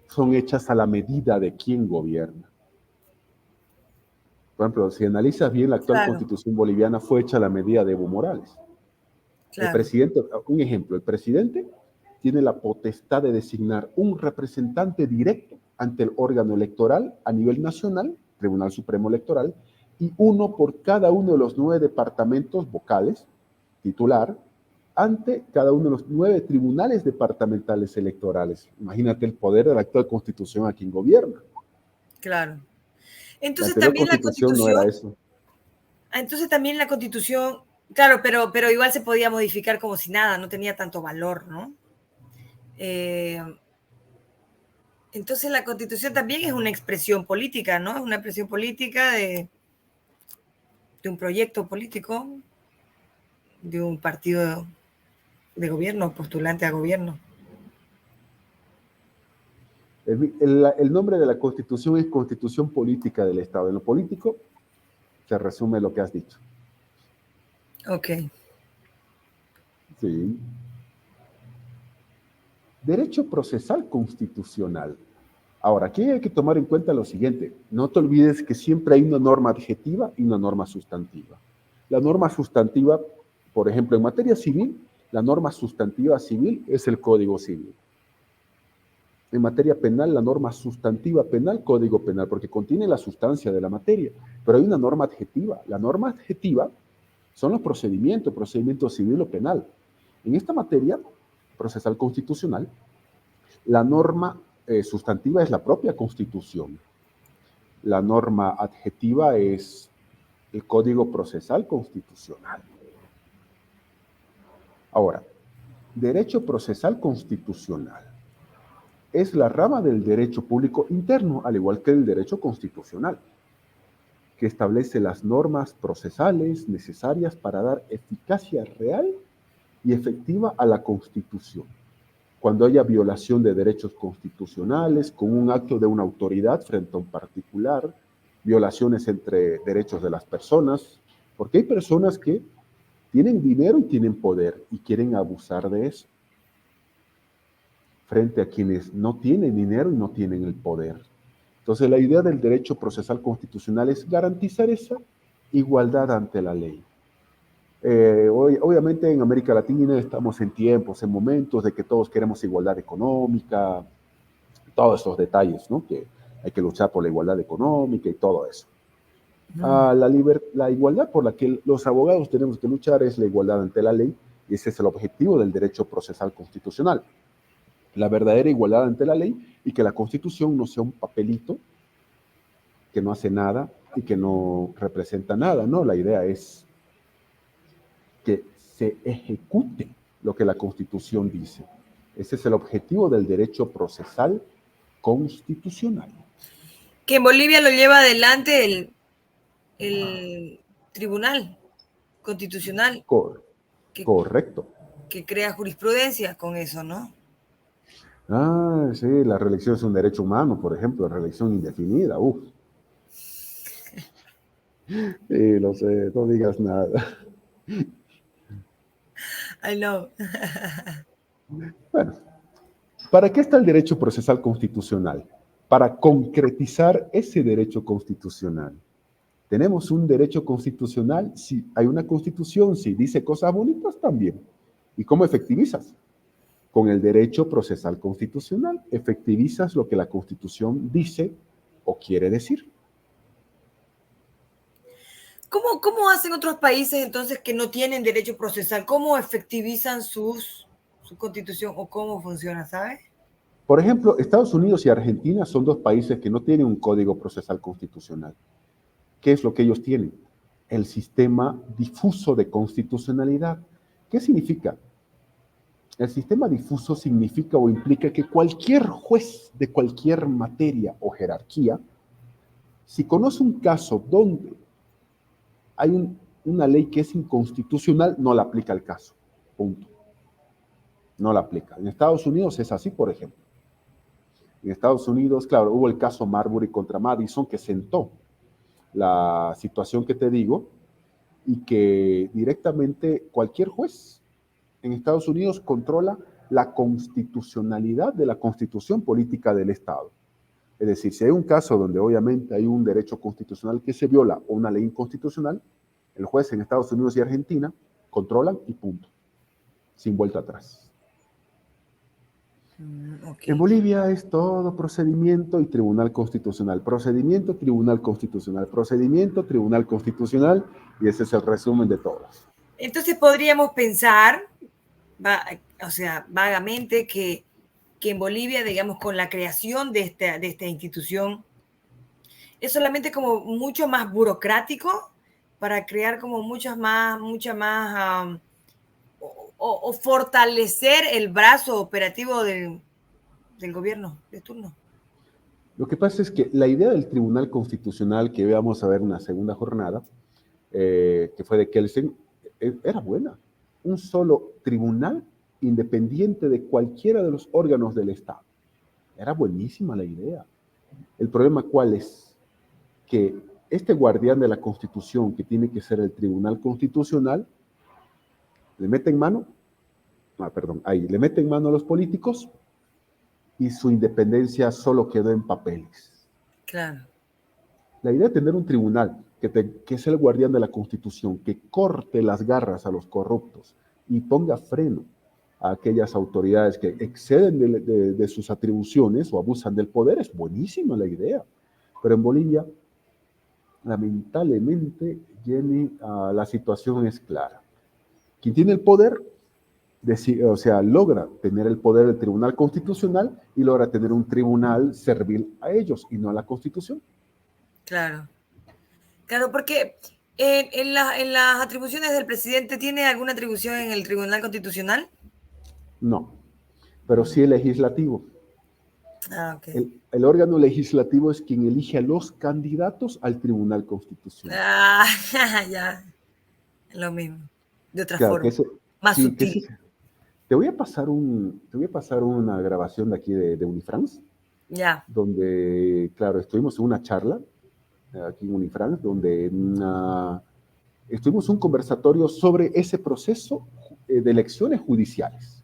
son hechas a la medida de quién gobierna. Por ejemplo, si analizas bien, la actual Constitución boliviana fue hecha a la medida de Evo Morales. El presidente, un ejemplo, el presidente tiene la potestad de designar un representante directo ante el órgano electoral a nivel nacional, Tribunal Supremo Electoral, y uno por cada uno de los 9 departamentos vocales, titular, ante cada uno de los 9 tribunales departamentales electorales. Imagínate el poder de la actual Constitución a quien gobierna. Claro. Entonces la también Constitución no era eso. Entonces también la Constitución, claro, pero igual se podía modificar como si nada, no tenía tanto valor, ¿no? Entonces la Constitución también es una expresión política, ¿no? Es una expresión política de un proyecto político, de un partido de gobierno, postulante a gobierno. El nombre de la Constitución es Constitución Política del Estado. En lo político se resume lo que has dicho. Ok. Sí. Derecho procesal constitucional. Ahora, aquí hay que tomar en cuenta lo siguiente. No te olvides que siempre hay una norma adjetiva y una norma sustantiva. La norma sustantiva, por ejemplo, en materia civil, la norma sustantiva civil es el Código Civil. En materia penal, la norma sustantiva penal, Código Penal, porque contiene la sustancia de la materia. Pero hay una norma adjetiva. La norma adjetiva son los procedimientos, procedimiento civil o penal. En esta materia procesal constitucional, la norma sustantiva es la propia Constitución. La norma adjetiva es el Código Procesal Constitucional. Ahora, derecho procesal constitucional es la rama del derecho público interno, al igual que el derecho constitucional, que establece las normas procesales necesarias para dar eficacia real y efectiva a la Constitución, cuando haya violación de derechos constitucionales con un acto de una autoridad frente a un particular, violaciones entre derechos de las personas, porque hay personas que tienen dinero y tienen poder y quieren abusar de eso, frente a quienes no tienen dinero y no tienen el poder. Entonces, la idea del derecho procesal constitucional es garantizar esa igualdad ante la ley. Obviamente en América Latina estamos en tiempos, en momentos de que todos queremos igualdad económica, todos esos detalles, ¿no? Que hay que luchar por la igualdad económica y todo eso. La igualdad por la que los abogados tenemos que luchar es la igualdad ante la ley, y ese es el objetivo del derecho procesal constitucional. La verdadera igualdad ante la ley, y que la Constitución no sea un papelito que no hace nada y que no representa nada, ¿no? La idea es que se ejecute lo que la Constitución dice. Ese es el objetivo del derecho procesal constitucional. Que en Bolivia lo lleva adelante el Tribunal Constitucional. Correcto. Que crea jurisprudencia con eso, ¿no? Ah, sí, la reelección es un derecho humano, por ejemplo, reelección indefinida, uf. Sí, lo sé, no digas nada. I know. Bueno, ¿para qué está el derecho procesal constitucional? Para concretizar ese derecho constitucional. Tenemos un derecho constitucional, si hay una constitución, si dice cosas bonitas también. ¿Y cómo efectivizas? Con el derecho procesal constitucional, efectivizas lo que la Constitución dice o quiere decir. ¿Cómo hacen otros países entonces que no tienen derecho procesal? ¿Cómo efectivizan su constitución o cómo funciona, sabes? Por ejemplo, Estados Unidos y Argentina son dos países que no tienen un código procesal constitucional. ¿Qué es lo que ellos tienen? El sistema difuso de constitucionalidad. ¿Qué significa? El sistema difuso significa o implica que cualquier juez de cualquier materia o jerarquía, si conoce un caso donde hay una ley que es inconstitucional, no la aplica el caso. Punto. No la aplica. En Estados Unidos es así, por ejemplo. En Estados Unidos, claro, hubo el caso Marbury contra Madison que sentó la situación que te digo y que directamente cualquier juez en Estados Unidos controla la constitucionalidad de la constitución política del Estado. Es decir, si hay un caso donde obviamente hay un derecho constitucional que se viola o una ley inconstitucional, el juez en Estados Unidos y Argentina controlan y punto, sin vuelta atrás. Okay. En Bolivia es todo procedimiento y tribunal constitucional. Procedimiento, tribunal constitucional. Procedimiento, tribunal constitucional. Y ese es el resumen de todos. Entonces podríamos pensar, o sea, vagamente, que en Bolivia, digamos, con la creación de esta institución, es solamente como mucho más burocrático para crear como mucha más o fortalecer el brazo operativo del gobierno de turno. Lo que pasa es que la idea del Tribunal Constitucional, que vamos a ver en la segunda jornada, que fue de Kelsen, era buena. Un solo tribunal independiente de cualquiera de los órganos del Estado. Era buenísima la idea. El problema, ¿cuál es? Que este guardián de la Constitución, que tiene que ser el Tribunal Constitucional, le mete en mano a los políticos y su independencia solo quedó en papeles. Claro. La idea de tener un tribunal que es el guardián de la Constitución, que corte las garras a los corruptos y ponga freno a aquellas autoridades que exceden de sus atribuciones o abusan del poder, es buenísima la idea. Pero en Bolivia, lamentablemente, Jenny, la situación es clara. Quien tiene el poder, logra tener el poder del Tribunal Constitucional y logra tener un tribunal servil a ellos y no a la Constitución. Claro. Claro, porque En las atribuciones del presidente, ¿tiene alguna atribución en el Tribunal Constitucional? No, pero sí el legislativo. Ah, ok. El órgano legislativo es quien elige a los candidatos al Tribunal Constitucional. Ah, ya, lo mismo, de otra Claro, que forma, ese, más sí, que sutil. ese, te voy a pasar una grabación de aquí de Unifrance, Ya, donde, claro, estuvimos en una charla aquí en Unifrance, donde estuvimos en un conversatorio sobre ese proceso de elecciones judiciales.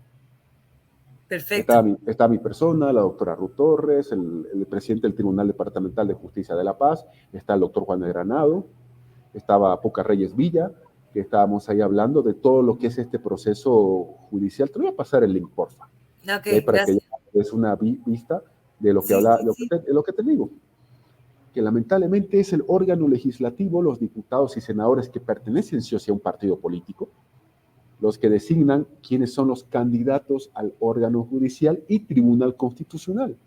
perfecto. Está mi persona, la doctora Ruth Torres, el presidente del Tribunal Departamental de Justicia de La Paz, está el doctor Juan de Granado, estaba Poca Reyes Villa, que estábamos ahí hablando de todo lo que es este proceso judicial. Te voy a pasar el link, porfa, Ok, ¿okay? Para que gracias. es una vista de lo que Sí, habla, sí, sí. de lo que te digo, que lamentablemente es el órgano legislativo, los diputados y senadores que pertenecen sí o sí a un partido político, los que designan quiénes son los candidatos al órgano judicial y tribunal constitucional.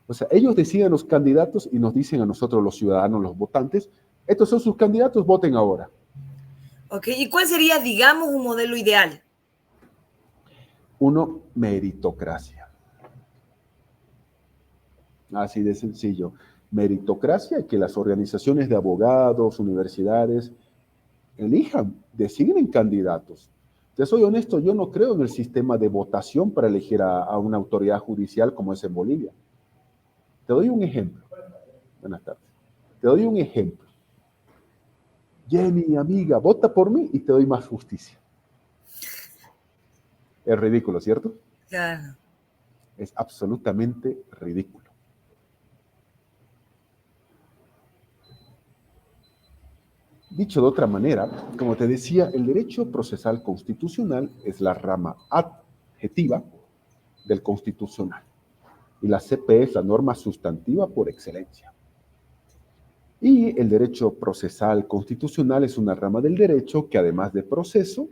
O sea, ellos deciden los candidatos y nos dicen a nosotros, los ciudadanos, los votantes, estos son sus candidatos, voten ahora. Ok, ¿y cuál sería, digamos, un modelo ideal? Uno, meritocracia. Así de sencillo. Meritocracia, que las organizaciones de abogados, universidades, elijan, designen candidatos. Te soy honesto, yo no creo en el sistema de votación para elegir a una autoridad judicial como es en Bolivia. Te doy un ejemplo. Buenas tardes. Te doy un ejemplo. Jenny, amiga, vota por mí y te doy más justicia. Es ridículo, ¿cierto? Claro. Es absolutamente ridículo. Dicho de otra manera, como te decía, el derecho procesal constitucional es la rama adjetiva del constitucional y la CP es la norma sustantiva por excelencia. Y el derecho procesal constitucional es una rama del derecho que además de proceso,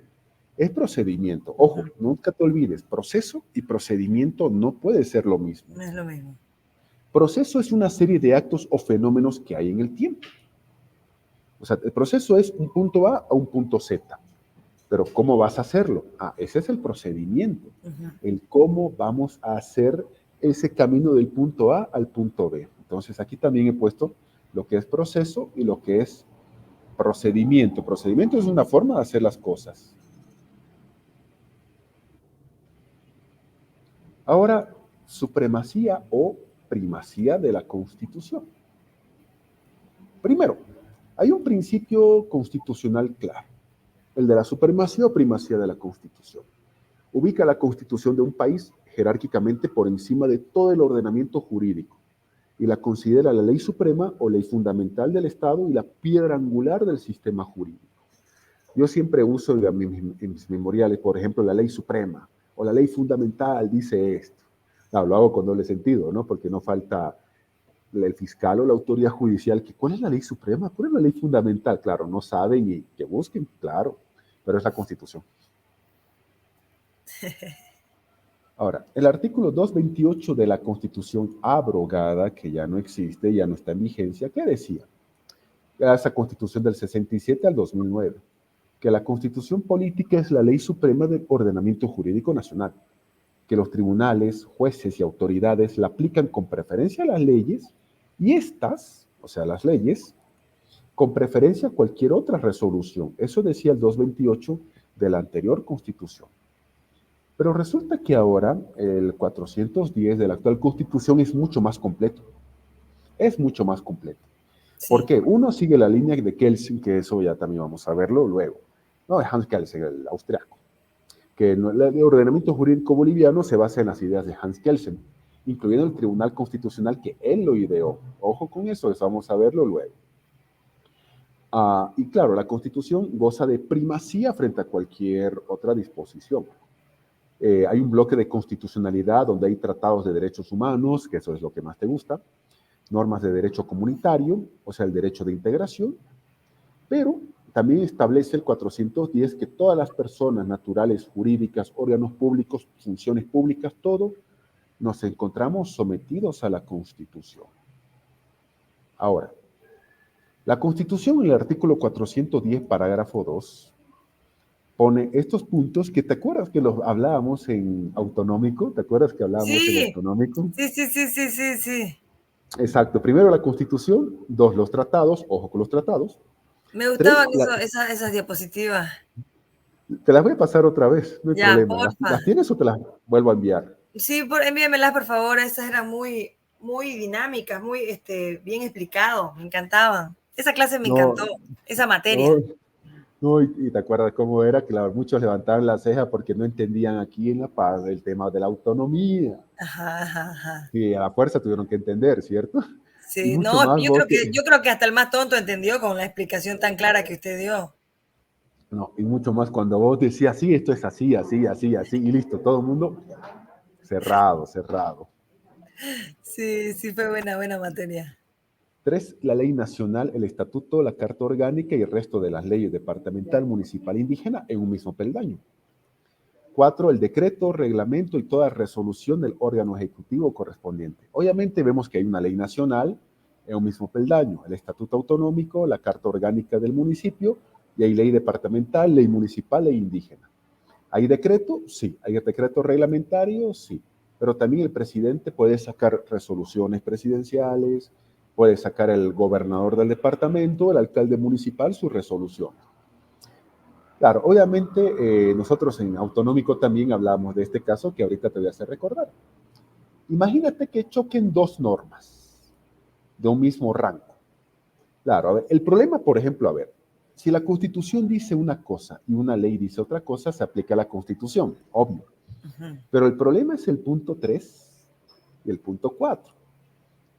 es procedimiento. Ojo, nunca te olvides, proceso y procedimiento no puede ser lo mismo. No es lo mismo. Proceso es una serie de actos o fenómenos que hay en el tiempo. O sea, el proceso es un punto A a un punto Z. Pero ¿cómo vas a hacerlo? Ah, ese es el procedimiento. El cómo vamos a hacer ese camino del punto A al punto B. Entonces aquí también he puesto lo que es proceso y lo que es procedimiento. Procedimiento es una forma de hacer las cosas. Ahora, supremacía o primacía de la Constitución. Primero, hay un principio constitucional claro, el de la supremacía o primacía de la Constitución. Ubica la Constitución de un país jerárquicamente por encima de todo el ordenamiento jurídico y la considera la ley suprema o ley fundamental del Estado y la piedra angular del sistema jurídico. Yo siempre uso en mis memoriales, por ejemplo, la ley suprema o la ley fundamental dice esto. Claro, lo hago con doble sentido, ¿no? Porque no falta el fiscal o la autoridad judicial que ¿cuál es la ley suprema? ¿Cuál es la ley fundamental? Claro, no saben y que busquen, claro, pero es la Constitución. Ahora, el artículo 228 de la Constitución abrogada, que ya no existe, ya no está en vigencia, ¿qué decía? Esa Constitución del 67 al 2009, que la Constitución política es la ley suprema del ordenamiento jurídico nacional, que los tribunales, jueces y autoridades la aplican con preferencia a las leyes y estas, o sea, las leyes, con preferencia a cualquier otra resolución. Eso decía el 228 de la anterior Constitución. Pero resulta que ahora el 410 de la actual Constitución es mucho más completo. Es mucho más completo. ¿Por Sí. qué? Uno sigue la línea de Kelsen, que eso ya también vamos a verlo luego. No, de Hans Kelsen, el austriaco. Que el ordenamiento jurídico boliviano se basa en las ideas de Hans Kelsen, incluyendo el Tribunal Constitucional que él lo ideó. Ojo con eso vamos a verlo luego. Y claro, la Constitución goza de primacía frente a cualquier otra disposición. Hay un bloque de constitucionalidad donde hay tratados de derechos humanos, que eso es lo que más te gusta, normas de derecho comunitario, o sea, el derecho de integración, pero también establece el 410 que todas las personas naturales, jurídicas, órganos públicos, funciones públicas, todo, nos encontramos sometidos a la Constitución. Ahora, La Constitución, en el artículo 410, parágrafo 2, pone estos puntos que te acuerdas que los hablábamos en autonómico, ¿te acuerdas que hablábamos en Sí, autonómico? sí, sí, sí, sí, sí, sí. Exacto, primero la Constitución, dos, los tratados, ojo con los tratados, Me gustaban tres, esas diapositivas. te las voy a pasar otra vez, no hay Ya, problema, ¿las porfa. tienes o te las vuelvo a enviar? Sí, envíamelas, por favor. Esas eran muy, muy dinámicas, muy bien explicado. Me encantaban. Esa clase me encantó, No, esa materia. no, no, y te acuerdas cómo era, claro, muchos levantaban la ceja porque no entendían aquí en La Paz el tema de la autonomía, Ajá, ajá, ajá. y a la fuerza tuvieron que entender, ¿cierto? Y Sí, mucho no, más vos que, yo creo que hasta el más tonto entendió con la explicación tan clara que usted dio. no, y mucho más cuando vos decías, sí, esto es así, así, así, así, y listo, todo el mundo cerrado, cerrado. Sí, sí, fue buena, buena materia. Tres, la ley nacional, el estatuto, la carta orgánica y el resto de las leyes departamental, municipal e indígena en un mismo peldaño. Cuatro, el decreto, reglamento y toda resolución del órgano ejecutivo correspondiente. Obviamente vemos que hay una ley nacional en un mismo peldaño, el estatuto autonómico, la carta orgánica del municipio, y hay ley departamental, ley municipal e indígena. ¿Hay decreto? Sí. ¿Hay decreto reglamentario? Sí. Pero también el presidente puede sacar resoluciones presidenciales, puede sacar el gobernador del departamento, el alcalde municipal, su resolución. Claro, obviamente nosotros en Autonómico también hablamos de este caso que ahorita te voy a hacer recordar. Imagínate que choquen dos normas de un mismo rango. Claro, a ver, el problema, por ejemplo, a ver, si la Constitución dice una cosa y una ley dice otra cosa, se aplica a la Constitución, obvio. Ujú. Pero el problema es el punto 3 y el punto 4.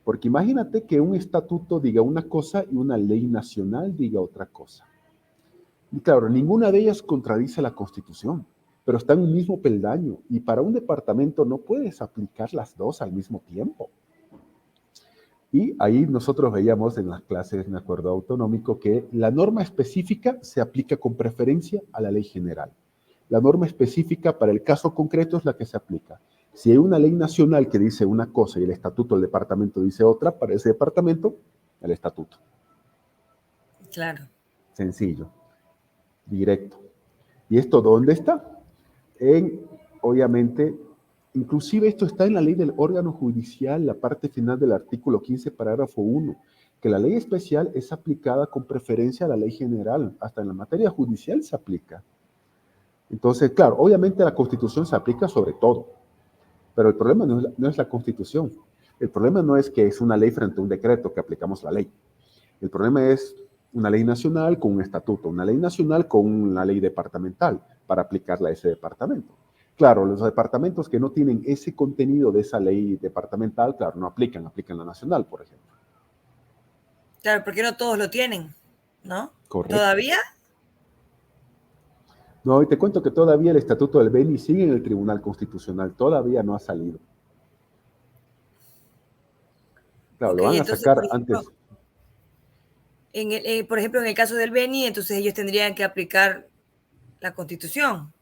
Porque imagínate que un estatuto diga una cosa y una ley nacional diga otra cosa. Y claro, ninguna de ellas contradice la Constitución, pero está en un mismo peldaño y para un departamento no puedes aplicar las dos al mismo tiempo. Y ahí nosotros veíamos en las clases, en acuerdo autonómico, que la norma específica se aplica con preferencia a la ley general. La norma específica para el caso concreto es la que se aplica. Si hay una ley nacional que dice una cosa y el estatuto del departamento dice otra, para ese departamento, el estatuto. Claro. Sencillo, directo. ¿Y esto dónde está? En, obviamente, inclusive esto está en la ley del órgano judicial, la parte final del artículo 15, parágrafo 1, que la ley especial es aplicada con preferencia a la ley general, hasta en la materia judicial se aplica. Entonces, claro, obviamente la Constitución se aplica sobre todo, pero el problema no es la Constitución. El problema no es que es una ley frente a un decreto que aplicamos la ley. El problema es una ley nacional con un estatuto, una ley nacional con una ley departamental para aplicarla a ese departamento. Claro, los departamentos que no tienen ese contenido de esa ley departamental, claro, no aplican, aplican la nacional, por ejemplo. Claro, porque no todos lo tienen, ¿no? Correcto. ¿Todavía? No, y te cuento que todavía el estatuto del Beni sigue en el Tribunal Constitucional, todavía no ha salido. Claro, Ok, lo van a entonces, sacar antes, por ejemplo, en el caso del Beni, entonces ellos tendrían que aplicar la Constitución.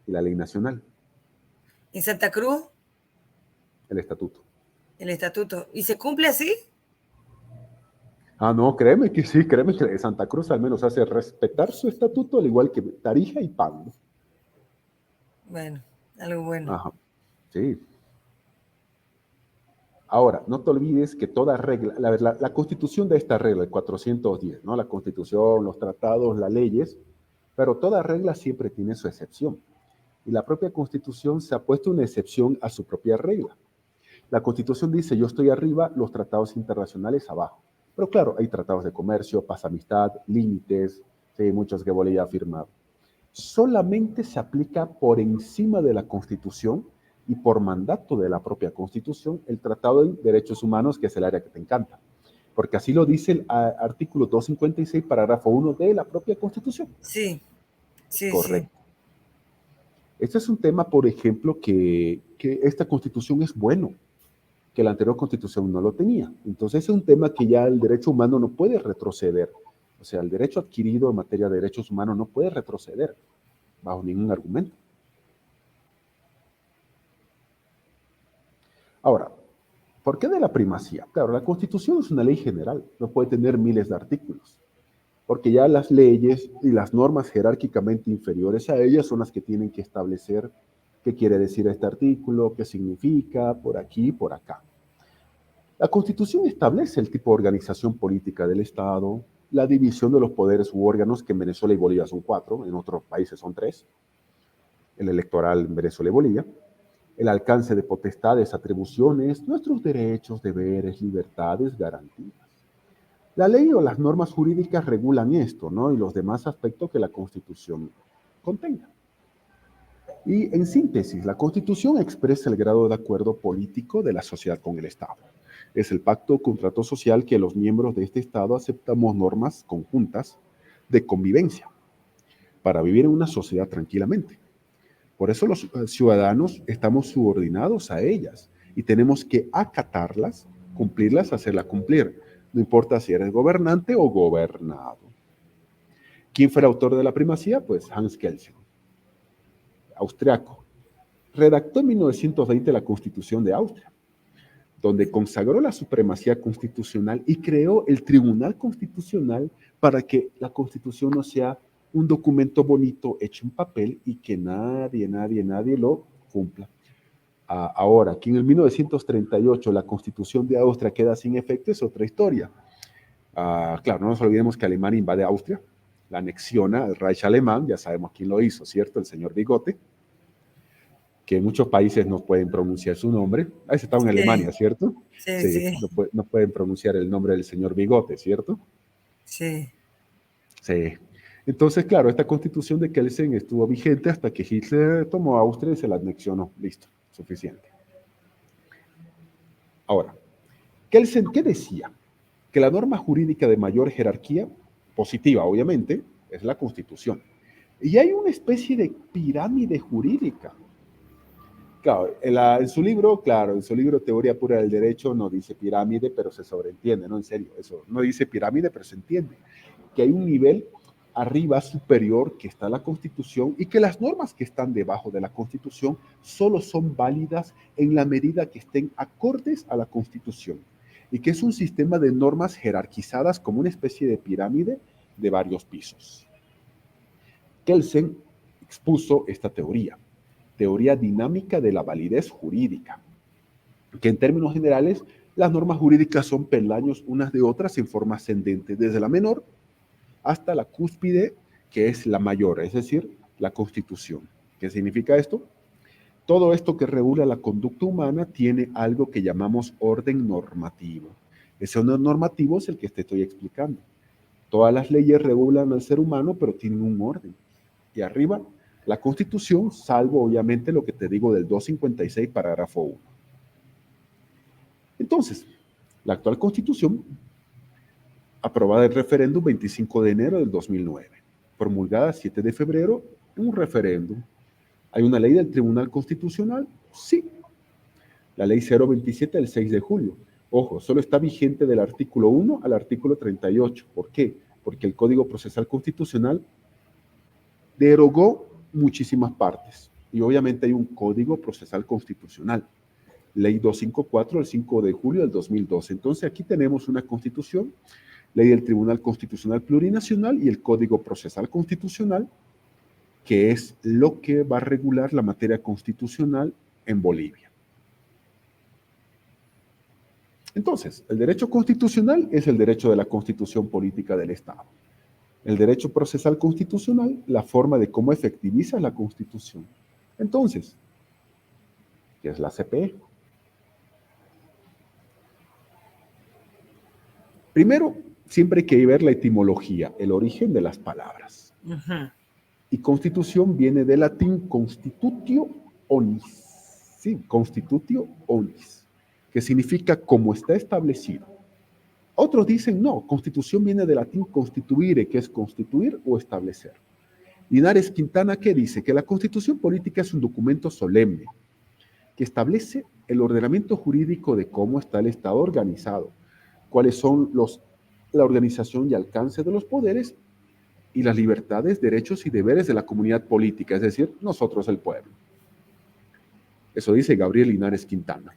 la ley nacional, En Santa Cruz, el estatuto. el estatuto. ¿Y se cumple así? Ah, no, créeme que sí, créeme que Santa Cruz al menos hace respetar su estatuto, al igual que Tarija y Pan. Bueno, algo bueno. Ajá, sí. Ahora, no te olvides que toda regla, la Constitución da esta regla, el 410, ¿no? La Constitución, los tratados, las leyes, pero toda regla siempre tiene su excepción. Y la propia Constitución se ha puesto una excepción a su propia regla. La Constitución dice, yo estoy arriba, los tratados internacionales abajo. Pero claro, hay tratados de comercio, paz, amistad, límites, sí, muchos que Bolivia ha firmado. Solamente se aplica por encima de la Constitución y por mandato de la propia Constitución el Tratado de Derechos Humanos, que es el área que te encanta. Porque así lo dice el artículo 256, parágrafo 1 de la propia Constitución. Sí, sí, sí. Correcto. Este es un tema, por ejemplo, que esta Constitución es bueno, que la anterior Constitución no lo tenía. Entonces es un tema que ya el derecho humano no puede retroceder. O sea, el derecho adquirido en materia de derechos humanos no puede retroceder bajo ningún argumento. Ahora, ¿Por qué de la primacía? Claro, la Constitución es una ley general, no puede tener miles de artículos, porque ya las leyes y las normas jerárquicamente inferiores a ellas son las que tienen que establecer qué quiere decir este artículo, qué significa, por aquí, por acá. La Constitución establece el tipo de organización política del Estado, la división de los poderes u órganos, que en Venezuela y Bolivia son 4, en otros países son 3, el electoral en Venezuela y Bolivia, el alcance de potestades, atribuciones, nuestros derechos, deberes, libertades, garantías. La ley o las normas jurídicas regulan esto, ¿no? Y los demás aspectos que la Constitución contenga. Y en síntesis, la Constitución expresa el grado de acuerdo político de la sociedad con el Estado. Es el pacto o contrato social que los miembros de este Estado aceptamos normas conjuntas de convivencia para vivir en una sociedad tranquilamente. Por eso los ciudadanos estamos subordinados a ellas y tenemos que acatarlas, cumplirlas, hacerlas cumplir. No importa si eres gobernante o gobernado. ¿Quién fue el autor de la primacía? Pues Hans Kelsen, austriaco. Redactó en 1920 la Constitución de Austria, donde consagró la supremacía constitucional y creó el Tribunal Constitucional para que la Constitución no sea un documento bonito hecho en papel y que nadie lo cumpla. Ahora, que en el 1938 la Constitución de Austria queda sin efecto es otra historia. Claro, no nos olvidemos que Alemania invade Austria, la anexiona al Reich alemán, ya sabemos quién lo hizo, ¿cierto? El señor Bigote, que en muchos países no pueden pronunciar su nombre. Ahí estaba en Alemania, ¿cierto? Sí, Sí, sí, no pueden pronunciar el nombre del señor Bigote, ¿cierto? sí. Sí. Entonces, claro, esta constitución de Kelsen estuvo vigente hasta que Hitler tomó Austria y se la anexionó. Listo, suficiente. Ahora, Kelsen, ¿qué decía? Que la norma jurídica de mayor jerarquía, positiva obviamente, es la Constitución. Y hay una especie de pirámide jurídica. Claro, en su libro, Teoría Pura del Derecho, no dice pirámide, pero se sobreentiende, ¿no? En serio, eso no dice pirámide, pero se entiende. Que hay un nivel arriba, superior, que está la Constitución y que las normas que están debajo de la Constitución solo son válidas en la medida que estén acordes a la Constitución. Y que es un sistema de normas jerarquizadas como una especie de pirámide de varios pisos. Kelsen expuso esta teoría dinámica de la validez jurídica, que en términos generales las normas jurídicas son peldaños unas de otras en forma ascendente, desde la menor hasta la cúspide, que es la mayor, es decir, la Constitución. ¿Qué significa esto? Todo esto que regula la conducta humana tiene algo que llamamos orden normativo. Ese orden normativo es el que te estoy explicando. Todas las leyes regulan al ser humano, pero tienen un orden. Y arriba, la Constitución, salvo obviamente lo que te digo del 256, parágrafo 1. Entonces, la actual Constitución, aprobada en referéndum 25 de enero del 2009, promulgada 7 de febrero, un referéndum. ¿Hay una ley del Tribunal Constitucional? Sí. La ley 027 del 6 de julio. Ojo, solo está vigente del artículo 1 al artículo 38. ¿Por qué? Porque el Código Procesal Constitucional derogó muchísimas partes. Y obviamente hay un Código Procesal Constitucional. Ley 254 del 5 de julio del 2012. Entonces aquí tenemos una Constitución, Ley del Tribunal Constitucional Plurinacional y el Código Procesal Constitucional, que es lo que va a regular la materia constitucional en Bolivia. Entonces, el derecho constitucional es el derecho de la constitución política del Estado. El derecho procesal constitucional, la forma de cómo efectiviza la Constitución. Entonces, ¿qué es la CPE? Primero, siempre hay que ver la etimología, el origen de las palabras. Y constitución viene del latín constitutio onis. Sí, constitutio onis, que significa como está establecido. Otros dicen no, constitución viene del latín constituire, que es constituir o establecer. Linares Quintana, ¿qué dice? Que la constitución política es un documento solemne que establece el ordenamiento jurídico de cómo está el Estado organizado, cuáles son la organización y alcance de los poderes y las libertades, derechos y deberes de la comunidad política, es decir, nosotros el pueblo. Eso dice Gabriel Linares Quintana.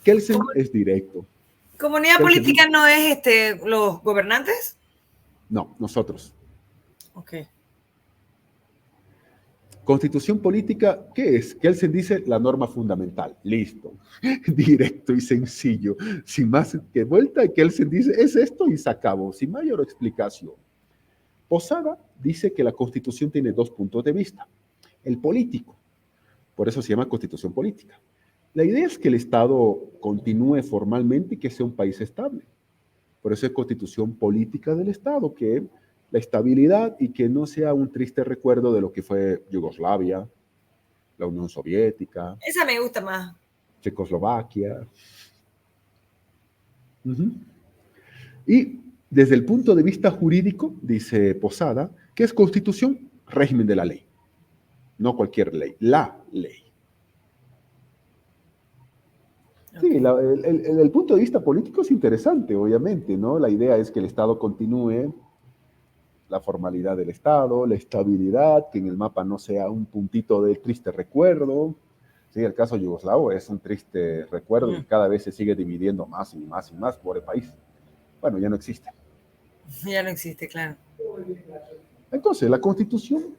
Kelsen es directo. ¿Comunidad Kelsen política no es los gobernantes? No, nosotros. Ok. Constitución política, ¿qué es? Kelsen dice la norma fundamental. Listo. Directo y sencillo. Sin más que vuelta, Kelsen dice es esto y se acabó, sin mayor explicación. Posada dice que la Constitución tiene dos puntos de vista. El político, por eso se llama Constitución política. La idea es que el Estado continúe formalmente y que sea un país estable. Por eso es Constitución política del Estado, que la estabilidad y que no sea un triste recuerdo de lo que fue Yugoslavia, la Unión Soviética. Esa me gusta más. Checoslovaquia. Y desde el punto de vista jurídico, dice Posada, ¿qué es Constitución? Régimen de la ley. No cualquier ley, la ley. Sí, desde el punto de vista político es interesante, obviamente, ¿no? La idea es que el Estado continúe, la formalidad del Estado, la estabilidad, que en el mapa no sea un puntito de triste recuerdo. Sí, el caso yugoslavo es un triste recuerdo y cada vez se sigue dividiendo más y más y más por el país. Bueno, ya no existe. Ya no existe, claro. Entonces, la Constitución,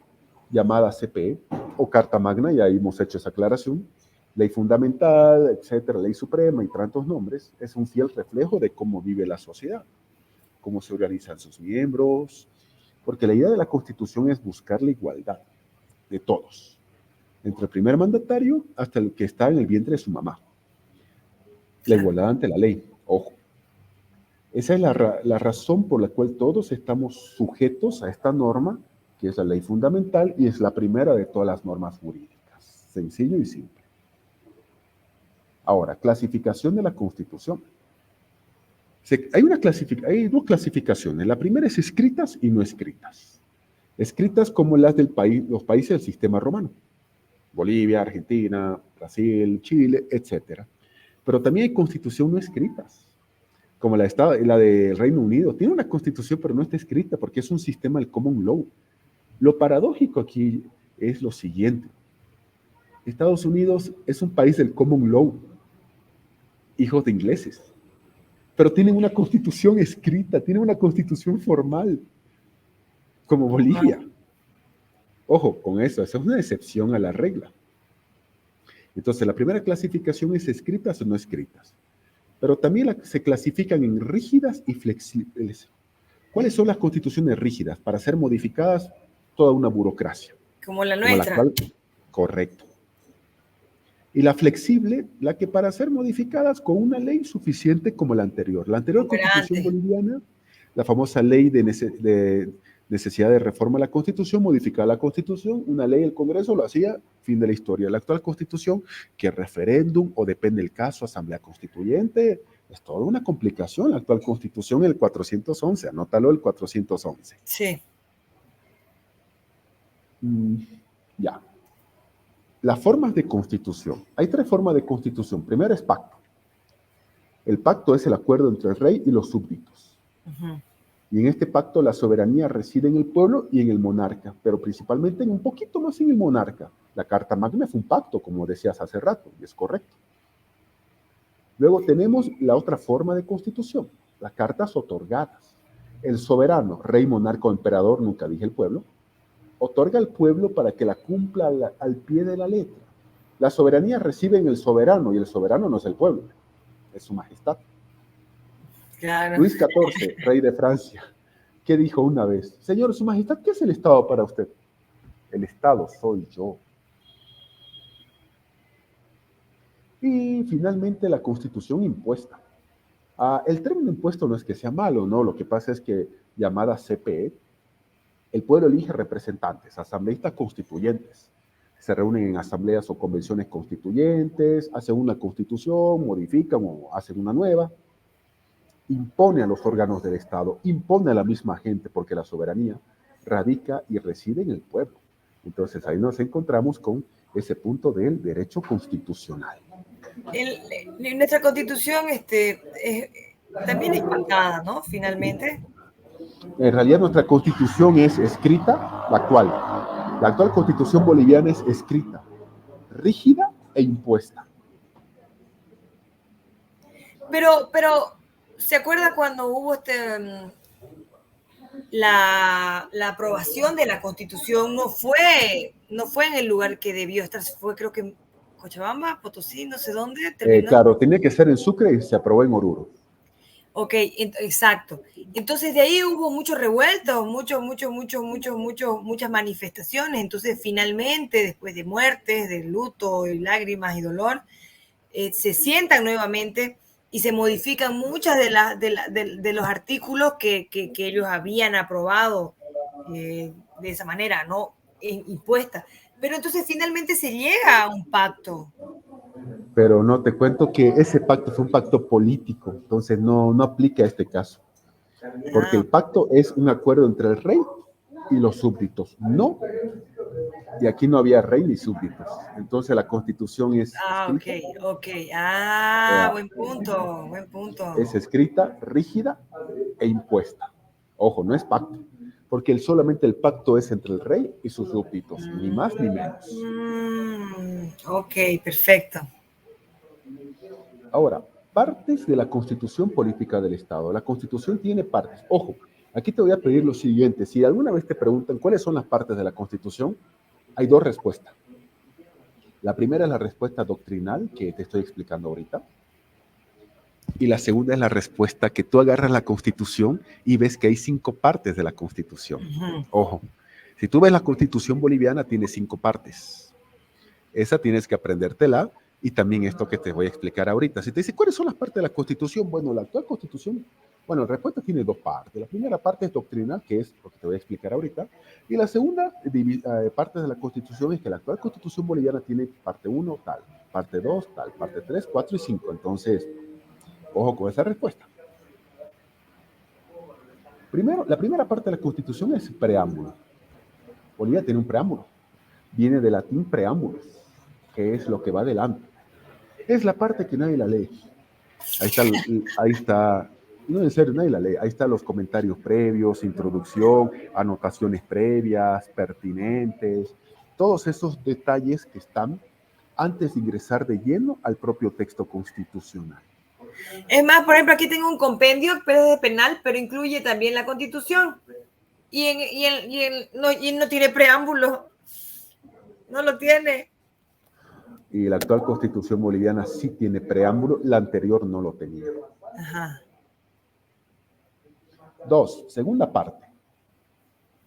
llamada CPE, o Carta Magna, ya hemos hecho esa aclaración, ley fundamental, etcétera, ley suprema y tantos nombres, es un fiel reflejo de cómo vive la sociedad, cómo se organizan sus miembros, porque la idea de la Constitución es buscar la igualdad de todos, entre el primer mandatario hasta el que está en el vientre de su mamá. La igualdad ante la ley, ojo. Esa es la razón por la cual todos estamos sujetos a esta norma, que es la ley fundamental y es la primera de todas las normas jurídicas. Sencillo y simple. Ahora, clasificación de la Constitución. Hay dos clasificaciones. La primera es escritas y no escritas. Escritas como las de los países del sistema romano. Bolivia, Argentina, Brasil, Chile, etc. Pero también hay constituciones no escritas, como la del Reino Unido. Tiene una constitución, pero no está escrita porque es un sistema del common law. Lo paradójico aquí es lo siguiente. Estados Unidos es un país del common law, hijos de ingleses, pero tienen una constitución escrita, tienen una constitución formal, como Bolivia. Ojo con eso, esa es una excepción a la regla. Entonces, la primera clasificación es escritas o no escritas, pero también se clasifican en rígidas y flexibles. ¿Cuáles son las constituciones rígidas? Para ser modificadas, toda una burocracia. Como la nuestra. Correcto. Y la flexible, la que para ser modificadas con una ley suficiente como la anterior. La anterior Constitución boliviana, la famosa ley de necesidad de reforma a la Constitución, modificaba la Constitución, una ley del Congreso lo hacía, fin de la historia. La actual Constitución, que referéndum o depende del caso, asamblea constituyente, es toda una complicación. La actual Constitución, el 411, anótalo, el 411. Sí. Ya. Las formas de constitución. Hay tres formas de constitución. Primero es pacto. El pacto es el acuerdo entre el rey y los súbditos. Y en este pacto la soberanía reside en el pueblo y en el monarca, pero principalmente un poquito más en el monarca. La Carta Magna fue un pacto, como decías hace rato, y es correcto. Luego tenemos la otra forma de constitución, las cartas otorgadas. El soberano, rey, monarca o emperador, nunca dije el pueblo, otorga al pueblo para que la cumpla al pie de la letra. La soberanía reside en el soberano, y el soberano no es el pueblo, es su majestad. Claro. Luis XIV, rey de Francia, ¿qué dijo una vez? Señor, su majestad, ¿qué es el Estado para usted? El Estado soy yo. Y finalmente la Constitución impuesta. El término impuesto no es que sea malo, no, lo que pasa es que llamada CPE, el pueblo elige representantes, asambleístas constituyentes. Se reúnen en asambleas o convenciones constituyentes, hacen una constitución, modifican o hacen una nueva. Impone a los órganos del Estado, impone a la misma gente, porque la soberanía radica y reside en el pueblo. Entonces ahí nos encontramos con ese punto del derecho constitucional. Nuestra Constitución también es pactada, ¿no? Finalmente. En realidad nuestra Constitución es escrita, la actual Constitución boliviana es escrita, rígida e impuesta. Pero, ¿se acuerda cuando hubo la aprobación de la Constitución? No fue en el lugar que debió estar, fue creo que en Cochabamba, Potosí, no sé dónde terminó. Claro, tenía que ser en Sucre y se aprobó en Oruro. Ok, exacto. Entonces de ahí hubo muchos revueltos, muchas manifestaciones. Entonces finalmente, después de muertes, de luto, y lágrimas y dolor, se sientan nuevamente y se modifican muchas de los artículos que ellos habían aprobado de esa manera, ¿no? Impuesta. Pero entonces finalmente se llega a un pacto. Pero no, te cuento que ese pacto fue un pacto político, entonces no aplica a este caso, porque Ah, el pacto es un acuerdo entre el rey y los súbditos, no, y aquí no había rey ni súbditos, entonces la constitución ok, ok. Buen punto, buen punto. es escrita, rígida e impuesta. Ojo, no es pacto, porque solamente el pacto es entre el rey y sus súbditos, ni más ni menos. Ok, perfecto. Ahora, partes de la constitución política del Estado. La constitución tiene partes. Ojo, aquí te voy a pedir lo siguiente. Si alguna vez te preguntan cuáles son las partes de la constitución, hay dos respuestas. La primera es la respuesta doctrinal, que te estoy explicando ahorita. Y la segunda es la respuesta que tú agarras la constitución y ves que hay 5 partes de la constitución. Ujú. Ojo, si tú ves la constitución boliviana, tiene 5 partes. Esa tienes que aprendértela y también esto que te voy a explicar ahorita. Si te dice, ¿cuáles son las partes de la Constitución? Bueno, la actual Constitución, bueno, la respuesta tiene 2 partes. La primera parte es doctrinal, que es lo que te voy a explicar ahorita, y la segunda parte de la Constitución es que la actual Constitución boliviana tiene parte 1 tal, parte 2 tal, parte 3, 4 y 5. Entonces, ojo con esa respuesta. Primero, la primera parte de la Constitución es preámbulo. Bolivia tiene un preámbulo. Viene del latín preámbulos, que es lo que va adelante. Es la parte que nadie la lee. Ahí está, no en serio, nadie la lee. Ahí están los comentarios previos, introducción, anotaciones previas, pertinentes, todos esos detalles que están antes de ingresar de lleno al propio texto constitucional. Es más, por ejemplo, aquí tengo un compendio, pero es de penal, pero incluye también la Constitución. Y no tiene preámbulo, no lo tiene. Y la actual constitución boliviana sí tiene preámbulo, la anterior no lo tenía. Ajá. 2, segunda parte,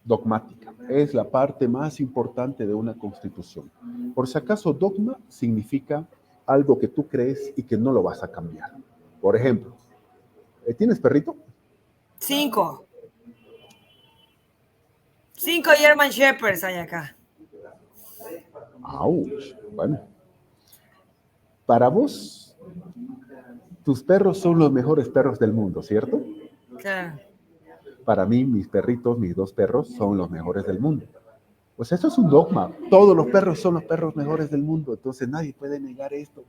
dogmática. Es la parte más importante de una constitución. Por si acaso, dogma significa algo que tú crees y que no lo vas a cambiar. Por ejemplo, ¿tienes perrito? 5. 5 German Shepherds hay acá. Ouch. Bueno, para vos, tus perros son los mejores perros del mundo, ¿cierto? Claro. Para mí, mis perritos, mis 2 perros, son los mejores del mundo. Pues eso es un dogma. Todos los perros son los perros mejores del mundo. Entonces nadie puede negar esto.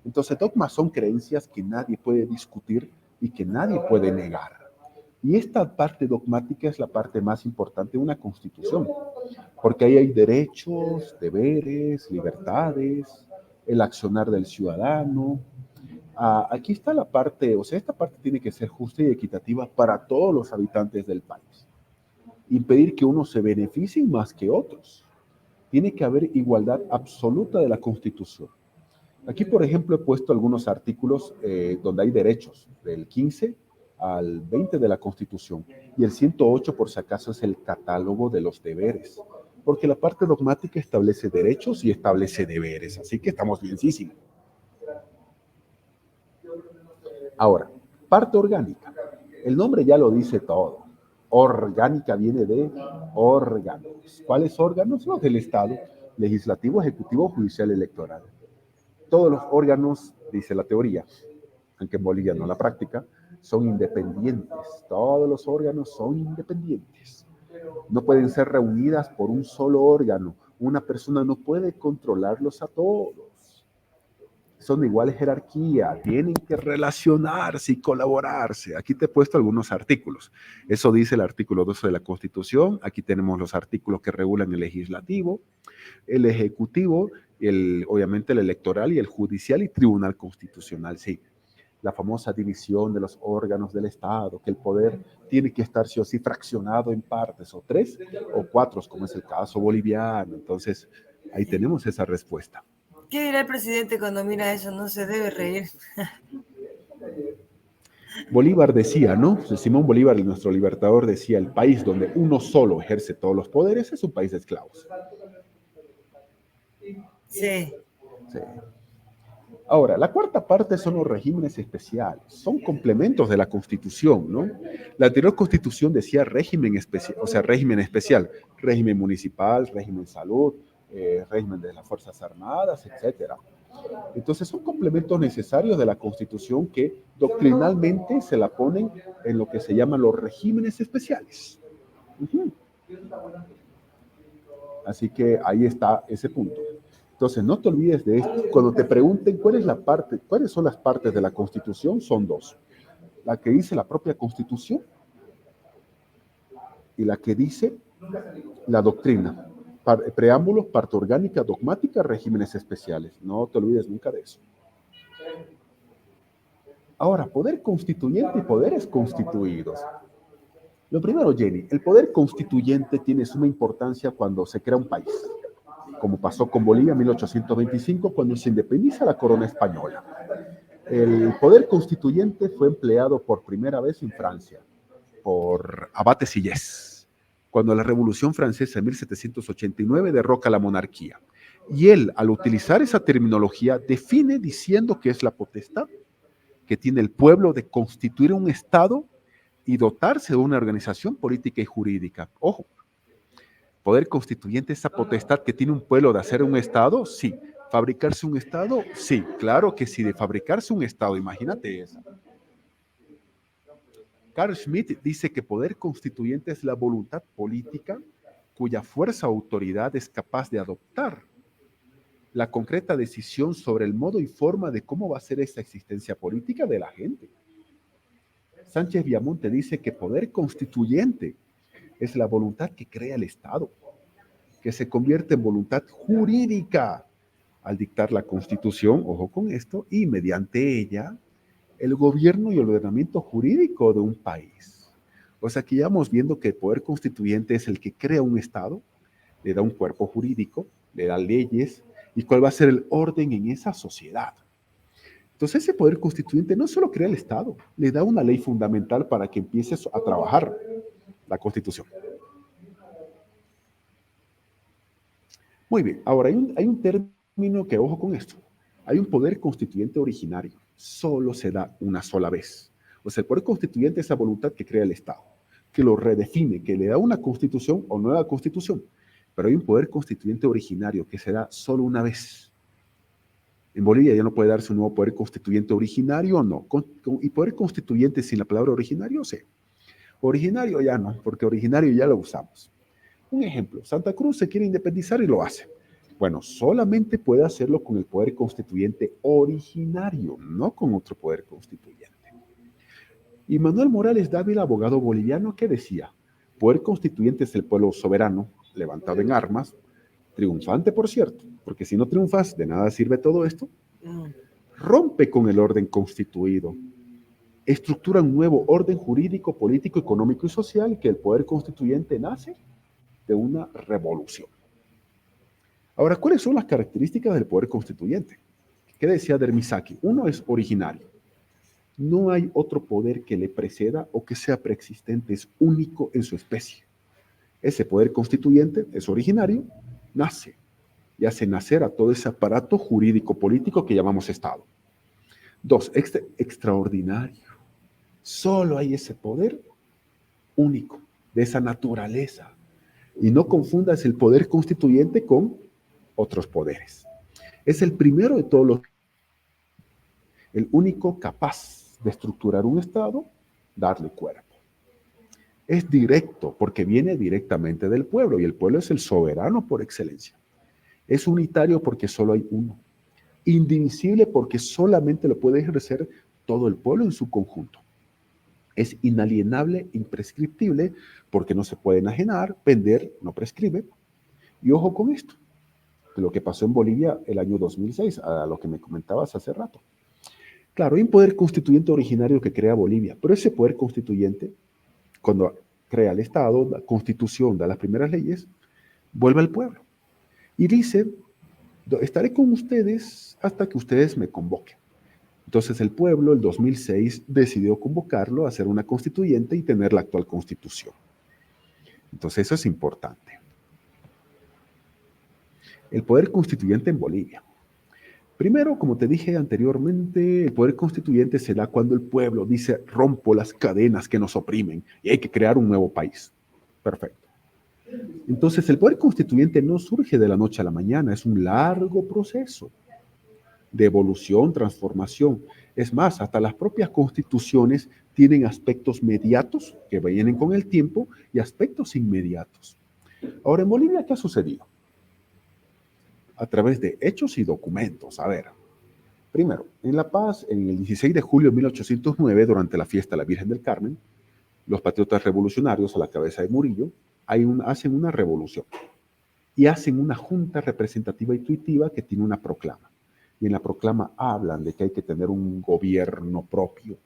Entonces dogmas son creencias que nadie puede discutir y que nadie puede negar. Y esta parte dogmática es la parte más importante de una constitución, porque ahí hay derechos, deberes, libertades, el accionar del ciudadano. Aquí está la parte, o sea, esta parte tiene que ser justa y equitativa para todos los habitantes del país. Impedir que unos se beneficien más que otros. Tiene que haber igualdad absoluta de la Constitución. Aquí, por ejemplo, he puesto algunos artículos donde hay derechos, del 15 al 20 de la Constitución, y el 108, por si acaso, es el catálogo de los deberes, porque la parte dogmática establece derechos y establece deberes, así que estamos bienísimos. Ahora, parte orgánica. El nombre ya lo dice todo. Orgánica viene de órganos. ¿Cuáles órganos? Los del Estado, legislativo, ejecutivo, judicial, electoral. Todos los órganos, dice la teoría, aunque en Bolivia no la práctica, son independientes. Todos los órganos son independientes. No pueden ser reunidas por un solo órgano. Una persona no puede controlarlos a todos. Son de igual jerarquía, tienen que relacionarse y colaborarse. Aquí te he puesto algunos artículos. Eso dice el artículo 12 de la Constitución. Aquí tenemos los artículos que regulan el legislativo, el ejecutivo, obviamente el electoral y el judicial y tribunal constitucional, sí. la famosa división de los órganos del Estado, que el poder tiene que estar sí o sí fraccionado en partes, o 3 o 4, como es el caso boliviano. Entonces, ahí tenemos esa respuesta. ¿Qué dirá el presidente cuando mira eso? No se debe reír. Bolívar decía, ¿no? Simón Bolívar, nuestro libertador, decía, el país donde uno solo ejerce todos los poderes es un país de esclavos. Sí. Sí. Ahora, la cuarta parte son los regímenes especiales, son complementos de la Constitución, ¿no? La anterior Constitución decía régimen especial, o sea, régimen especial, régimen municipal, régimen salud, régimen de las Fuerzas Armadas, etcétera. Entonces son complementos necesarios de la Constitución que doctrinalmente se la ponen en lo que se llaman los regímenes especiales. Uh-huh. Así que ahí está ese punto. Entonces, no te olvides de esto. Cuando te pregunten cuáles son las partes de la Constitución, son dos. La que dice la propia Constitución y la que dice la doctrina. Preámbulos, parte orgánica, dogmática, regímenes especiales. No te olvides nunca de eso. Ahora, poder constituyente y poderes constituidos. Lo primero, Jenny, el poder constituyente tiene suma importancia cuando se crea un país, como pasó con Bolivia en 1825, cuando se independiza la corona española. El poder constituyente fue empleado por primera vez en Francia, por Abate Sillés, cuando la Revolución Francesa en 1789 derroca la monarquía. Y él, al utilizar esa terminología, define diciendo que es la potestad que tiene el pueblo de constituir un Estado y dotarse de una organización política y jurídica. Ojo, poder constituyente, esa potestad que tiene un pueblo de hacer un Estado, sí. ¿Fabricarse un Estado? Sí, claro que sí, de fabricarse un Estado, imagínate eso. Carl Schmitt dice que poder constituyente es la voluntad política cuya fuerza o autoridad es capaz de adoptar la concreta decisión sobre el modo y forma de cómo va a ser esa existencia política de la gente. Sánchez Viamonte dice que poder constituyente es la voluntad que crea el Estado, que se convierte en voluntad jurídica al dictar la Constitución, ojo con esto, y mediante ella el gobierno y el ordenamiento jurídico de un país. O sea que ya vamos viendo que el poder constituyente es el que crea un Estado, le da un cuerpo jurídico, le da leyes, y cuál va a ser el orden en esa sociedad. Entonces ese poder constituyente no solo crea el Estado, le da una ley fundamental para que empiece a trabajar la Constitución. Muy bien, ahora hay un término que, ojo con esto, hay un poder constituyente originario, solo se da una sola vez. O sea, el poder constituyente es esa voluntad que crea el Estado, que lo redefine, que le da una constitución o nueva constitución. Pero hay un poder constituyente originario que se da solo una vez. En Bolivia ya no puede darse un nuevo poder constituyente originario o no. Y poder constituyente sin la palabra originario, sí. Originario ya no, porque originario ya lo usamos. Un ejemplo, Santa Cruz se quiere independizar y lo hace. Bueno, solamente puede hacerlo con el poder constituyente originario, no con otro poder constituyente. Y Manuel Morales Dávila, abogado boliviano, ¿qué decía? Poder constituyente es el pueblo soberano, levantado en armas, triunfante, por cierto, porque si no triunfas, de nada sirve todo esto. Rompe con el orden constituido, estructura un nuevo orden jurídico, político, económico y social, que el poder constituyente nace de una revolución. Ahora, ¿cuáles son las características del poder constituyente? ¿Qué decía Dermisaki? Uno es originario. No hay otro poder que le preceda o que sea preexistente, es único en su especie. Ese poder constituyente es originario, nace y hace nacer a todo ese aparato jurídico-político que llamamos Estado. Dos, extraordinario. Solo hay ese poder único, de esa naturaleza. Y no confundas el poder constituyente con otros poderes. Es el primero de todos los, el único capaz de estructurar un Estado, darle cuerpo. Es directo porque viene directamente del pueblo y el pueblo es el soberano por excelencia. Es unitario porque solo hay uno. Indivisible porque solamente lo puede ejercer todo el pueblo en su conjunto. Es inalienable, imprescriptible porque no se puede enajenar, vender, no prescribe. Y ojo con esto, lo que pasó en Bolivia el año 2006, a lo que me comentabas hace rato. Claro, hay un poder constituyente originario que crea Bolivia, pero ese poder constituyente, cuando crea el Estado, la Constitución, da las primeras leyes, vuelve al pueblo y dice, estaré con ustedes hasta que ustedes me convoquen. Entonces el pueblo, el 2006, decidió convocarlo a hacer una constituyente y tener la actual constitución. Entonces eso es importante. El poder constituyente en Bolivia. Primero, como te dije anteriormente, el poder constituyente se da cuando el pueblo dice, rompo las cadenas que nos oprimen y hay que crear un nuevo país. Perfecto. Entonces, el poder constituyente no surge de la noche a la mañana, es un largo proceso de evolución, transformación. Es más, hasta las propias constituciones tienen aspectos mediatos que vienen con el tiempo y aspectos inmediatos. Ahora, en Bolivia, ¿qué ha sucedido? A través de hechos y documentos. A ver, primero, en La Paz, en el 16 de julio de 1809, durante la fiesta de la Virgen del Carmen, los patriotas revolucionarios a la cabeza de Murillo hacen una revolución y hacen una junta representativa intuitiva que tiene una proclama. Y en la proclama hablan de que hay que tener un gobierno propio.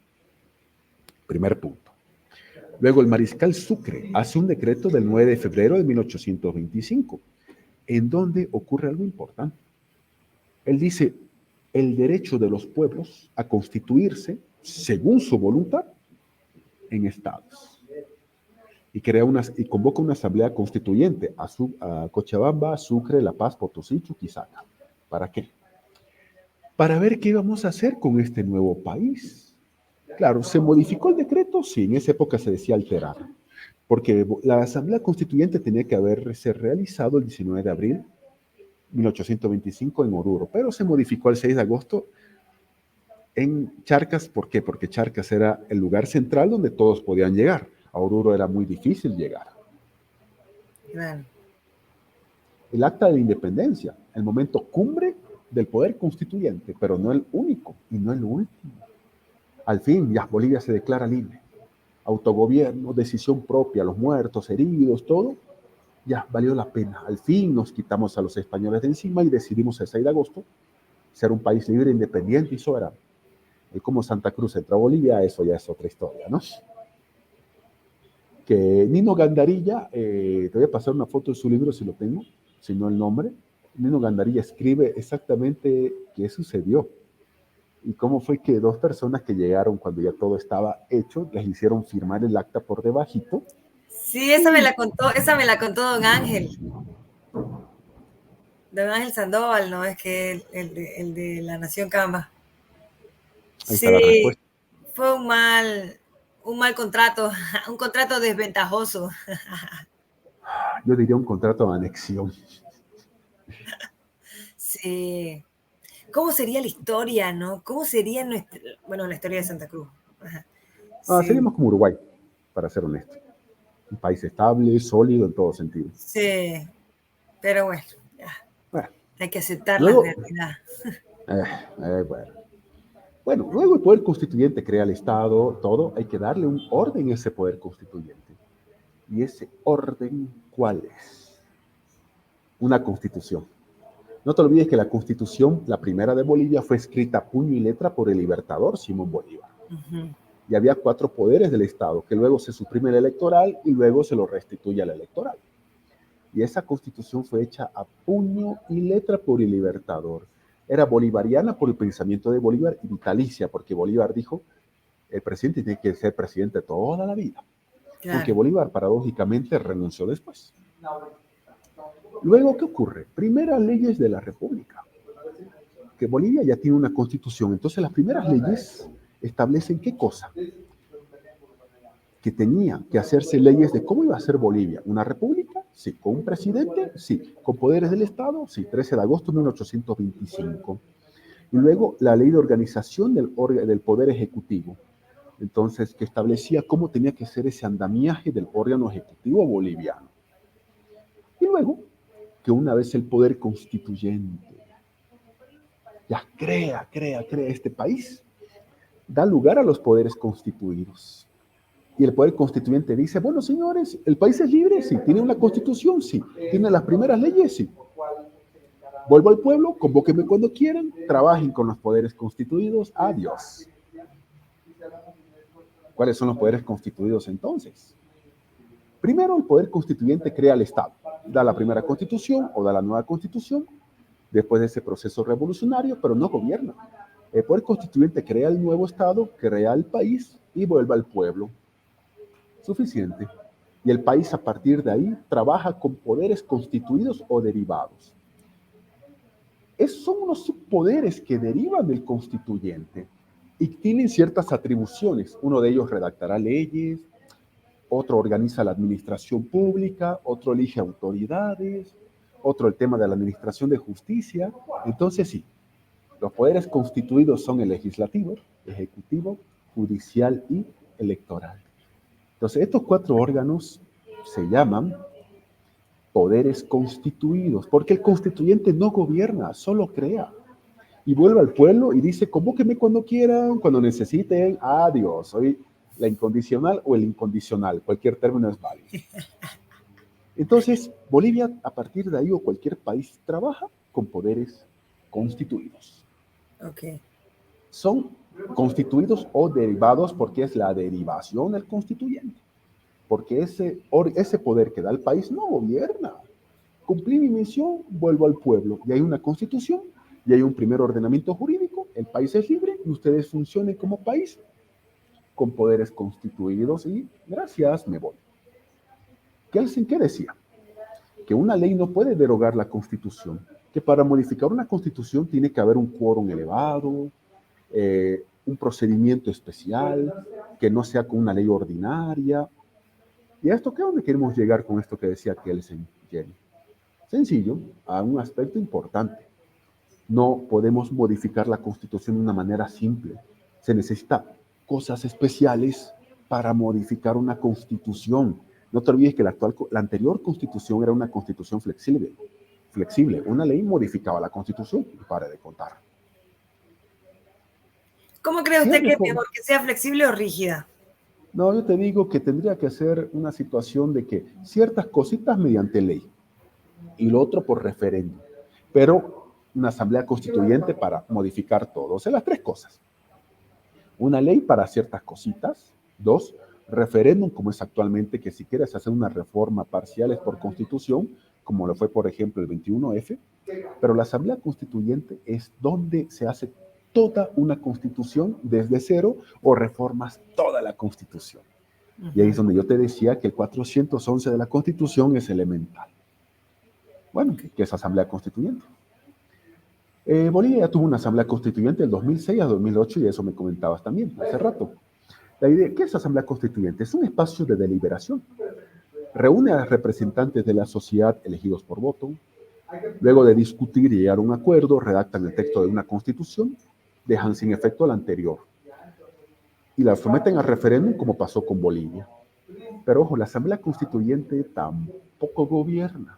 Primer punto. Luego el mariscal Sucre hace un decreto del 9 de febrero de 1825, en donde ocurre algo importante. Él dice, el derecho de los pueblos a constituirse según su voluntad en estados. Y convoca una asamblea constituyente a Cochabamba, Sucre, La Paz, Potosí, Chuquisaca. ¿Para qué? Para ver qué íbamos a hacer con este nuevo país. Claro, ¿se modificó el decreto? Sí, en esa época se decía alterar, porque la asamblea constituyente tenía que haberse realizado el 19 de abril 1825 en Oruro, pero se modificó el 6 de agosto en Charcas. ¿Por qué? Porque Charcas era el lugar central donde todos podían llegar. A Oruro era muy difícil llegar. Claro. El acta de la independencia, el momento cumbre del poder constituyente, pero no el único y no el último. Al fin, ya Bolivia se declara libre. Autogobierno, decisión propia, los muertos, heridos, todo, ya valió la pena. Al fin nos quitamos a los españoles de encima y decidimos el 6 de agosto ser un país libre, independiente y soberano. Y como Santa Cruz entra a Bolivia, eso ya es otra historia, ¿no? Que Nino Gandarilla, te voy a pasar una foto de su libro si lo tengo, si no el nombre. Nino Gandarilla escribe exactamente qué sucedió y cómo fue que dos personas que llegaron cuando ya todo estaba hecho, les hicieron firmar el acta por debajito. Sí, esa me la contó don Ángel. Don Ángel Sandoval, ¿no? Es que el de la Nación Camba. Ahí está la Sí, respuesta. fue un mal contrato, un contrato desventajoso. Yo diría un contrato de anexión. Sí. ¿Cómo sería la historia, no? ¿Cómo sería la historia de Santa Cruz? Ajá. Sí, Seríamos como Uruguay, para ser honesto. Un país estable, sólido en todo sentido. sí, pero bueno, ya, Bueno, hay que aceptar la luego, realidad. bueno. Bueno, luego el poder constituyente crea el Estado, todo, hay que darle un orden a ese poder constituyente. ¿Y ese orden cuál es? Una constitución. No te olvides que la constitución, la primera de Bolivia, fue escrita a puño y letra por el libertador Simón Bolívar. Uh-huh. Y había 4 poderes del Estado, que luego se suprime el electoral y luego se lo restituye al electoral. Y esa constitución fue hecha a puño y letra por el libertador. Era bolivariana por el pensamiento de Bolívar y vitalicia, porque Bolívar dijo, el presidente tiene que ser presidente toda la vida. Claro. Aunque Bolívar paradójicamente renunció después. Luego, ¿qué ocurre? Primeras leyes de la República. Que Bolivia ya tiene una constitución. Entonces, las primeras leyes establecen ¿qué cosa? Que tenía que hacerse leyes de cómo iba a ser Bolivia. ¿Una república? Sí. ¿Con un presidente? Sí. ¿Con poderes del Estado? Sí. 13 de agosto de 1825. Y luego la ley de organización del Poder Ejecutivo. Entonces, que establecía cómo tenía que ser ese andamiaje del órgano ejecutivo boliviano. Y luego, que una vez el poder constituyente ya crea este país, da lugar a los poderes constituidos. Y el poder constituyente dice, bueno, señores, ¿el país es libre? Sí. ¿Tiene una constitución? Sí. ¿Tiene las primeras leyes? Sí. Vuelvo al pueblo, convóquenme cuando quieran, trabajen con los poderes constituidos, adiós. ¿Cuáles son los poderes constituidos entonces? Primero, el poder constituyente crea el Estado, da la primera constitución o da la nueva constitución, después de ese proceso revolucionario, pero no gobierna. El poder constituyente crea el nuevo Estado, crea el país y vuelve al pueblo. Suficiente. Y el país a partir de ahí trabaja con poderes constituidos o derivados. Esos son unos subpoderes que derivan del constituyente y tienen ciertas atribuciones. Uno de ellos redactará leyes, otro organiza la administración pública, otro elige autoridades, otro el tema de la administración de justicia. Entonces sí, los poderes constituidos son el legislativo, ejecutivo, judicial y electoral. Entonces estos 4 órganos se llaman poderes constituidos, porque el constituyente no gobierna, solo crea. Y vuelve al pueblo y dice, convóquenme cuando quieran, cuando necesiten, adiós, soy la incondicional o el incondicional, cualquier término es válido. Entonces, Bolivia, a partir de ahí, o cualquier país, trabaja con poderes constituidos. Ok. Son constituidos o derivados porque es la derivación del constituyente. Porque ese poder que da el país no gobierna. Cumplí mi misión, vuelvo al pueblo. Y hay una constitución, y hay un primer ordenamiento jurídico, el país es libre y ustedes funcionen como país con poderes constituidos y gracias, me voy. ¿Qué decía? Que una ley no puede derogar la Constitución, que para modificar una Constitución tiene que haber un quórum elevado, un procedimiento especial, que no sea con una ley ordinaria. ¿Y a esto qué es donde queremos llegar con esto que decía Kelsen, Jenny? Sencillo, a un aspecto importante. No podemos modificar la Constitución de una manera simple. Se necesita cosas especiales para modificar una Constitución. No te olvides que la anterior Constitución era una Constitución flexible. Una ley modificaba la Constitución y para de contar. ¿Cómo cree usted que es mejor, que sea flexible o rígida? No, yo te digo que tendría que ser una situación de que ciertas cositas mediante ley y lo otro por referéndum, pero una asamblea constituyente para modificar todo. O sea, las 3 cosas. Una ley para ciertas cositas. 2, referéndum como es actualmente, que si quieres hacer una reforma parcial es por constitución, como lo fue por ejemplo el 21F, pero la asamblea constituyente es donde se hace toda una constitución desde cero o reformas toda la constitución. Y ahí es donde yo te decía que el 411 de la constitución es elemental. Bueno, que es asamblea constituyente. Bolivia ya tuvo una asamblea constituyente del 2006 a 2008 y eso me comentabas también hace rato. La idea, ¿qué es asamblea constituyente? Es un espacio de deliberación. Reúne a representantes de la sociedad elegidos por voto. Luego de discutir y llegar a un acuerdo, redactan el texto de una constitución, dejan sin efecto la anterior y la someten a referéndum como pasó con Bolivia. Pero ojo, la asamblea constituyente tampoco gobierna.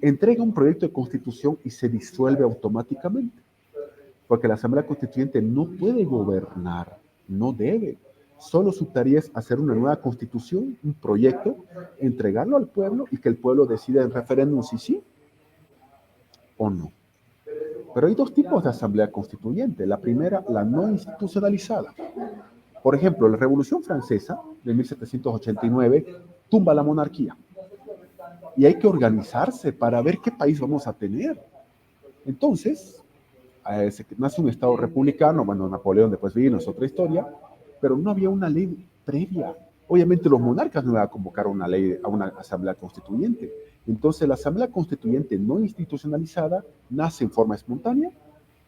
Entrega un proyecto de constitución y se disuelve automáticamente, porque la asamblea constituyente no puede gobernar, no debe. Solo su tarea es hacer una nueva constitución, un proyecto, entregarlo al pueblo y que el pueblo decida en referéndum si sí o no. Pero hay 2 tipos de asamblea constituyente. La primera, la no institucionalizada. Por ejemplo, la Revolución Francesa de 1789 tumba la monarquía. Y hay que organizarse para ver qué país vamos a tener. Entonces, nace un Estado republicano, bueno, Napoleón después vino, es otra historia, pero no había una ley previa. Obviamente los monarcas no iban a convocar una ley a una asamblea constituyente. Entonces la asamblea constituyente no institucionalizada nace en forma espontánea,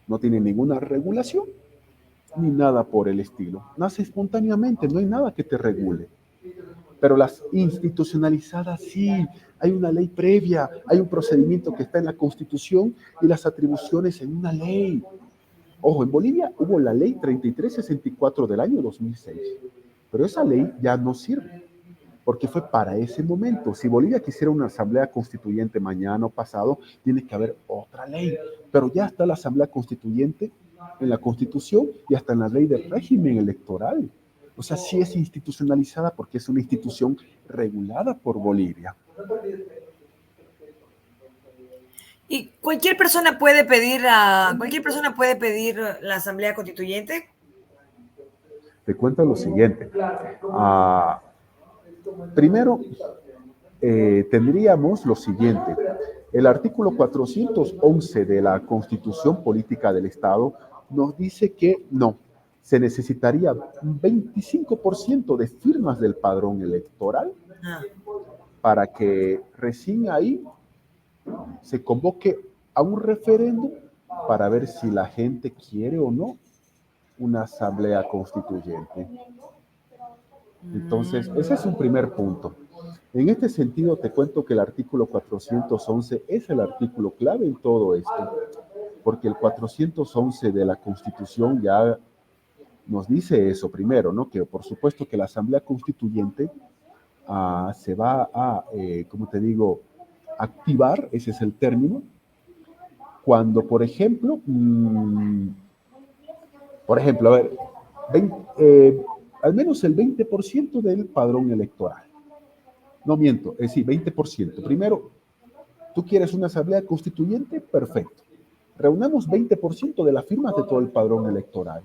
no tiene ninguna regulación, ni nada por el estilo. Nace espontáneamente, no hay nada que te regule. Pero las institucionalizadas sí, hay una ley previa, hay un procedimiento que está en la Constitución y las atribuciones en una ley. Ojo, en Bolivia hubo la ley 3364 del año 2006, pero esa ley ya no sirve, porque fue para ese momento. Si Bolivia quisiera una asamblea constituyente mañana o pasado, tiene que haber otra ley, pero ya está la asamblea constituyente en la Constitución y hasta en la ley del régimen electoral. O sea, sí es institucionalizada porque es una institución regulada por Bolivia. ¿Y cualquier persona puede pedir la Asamblea Constituyente? Te cuento lo siguiente. Primero, tendríamos lo siguiente. El artículo 411 de la Constitución Política del Estado nos dice que no, se necesitaría un 25% de firmas del padrón electoral para que recién ahí se convoque a un referéndum para ver si la gente quiere o no una asamblea constituyente. Entonces, ese es un primer punto. En este sentido, te cuento que el artículo 411 es el artículo clave en todo esto, porque el 411 de la Constitución ya nos dice eso primero, ¿no? Que por supuesto que la Asamblea Constituyente se va a, ¿cómo te digo?, activar, ese es el término, cuando, por ejemplo, a ver, al menos el 20% del padrón electoral. No miento, sí, 20%. Primero, tú quieres una asamblea constituyente, perfecto. Reunamos 20% de las firmas de todo el padrón electoral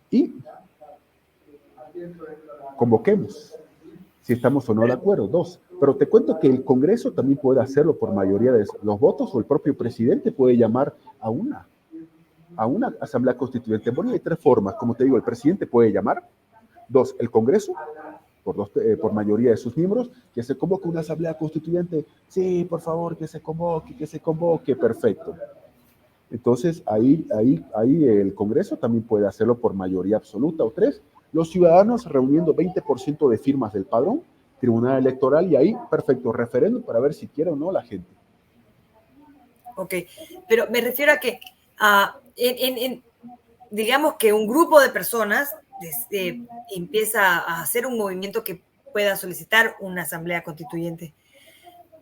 y convoquemos, si estamos o no de acuerdo. Dos, pero te cuento que el Congreso también puede hacerlo por mayoría de los votos, o el propio presidente puede llamar a una asamblea constituyente. Bueno, hay tres formas, como te digo, el presidente puede llamar. Dos, el Congreso, por mayoría de sus miembros, que se convoque una asamblea constituyente. Sí, por favor, que se convoque, perfecto. Entonces, ahí el Congreso también puede hacerlo por mayoría absoluta. O tres, los ciudadanos reuniendo 20% de firmas del padrón, Tribunal Electoral, y ahí, perfecto, referéndum para ver si quiere o no la gente. Ok, pero me refiero a que, digamos que un grupo de personas empieza a hacer un movimiento que pueda solicitar una asamblea constituyente.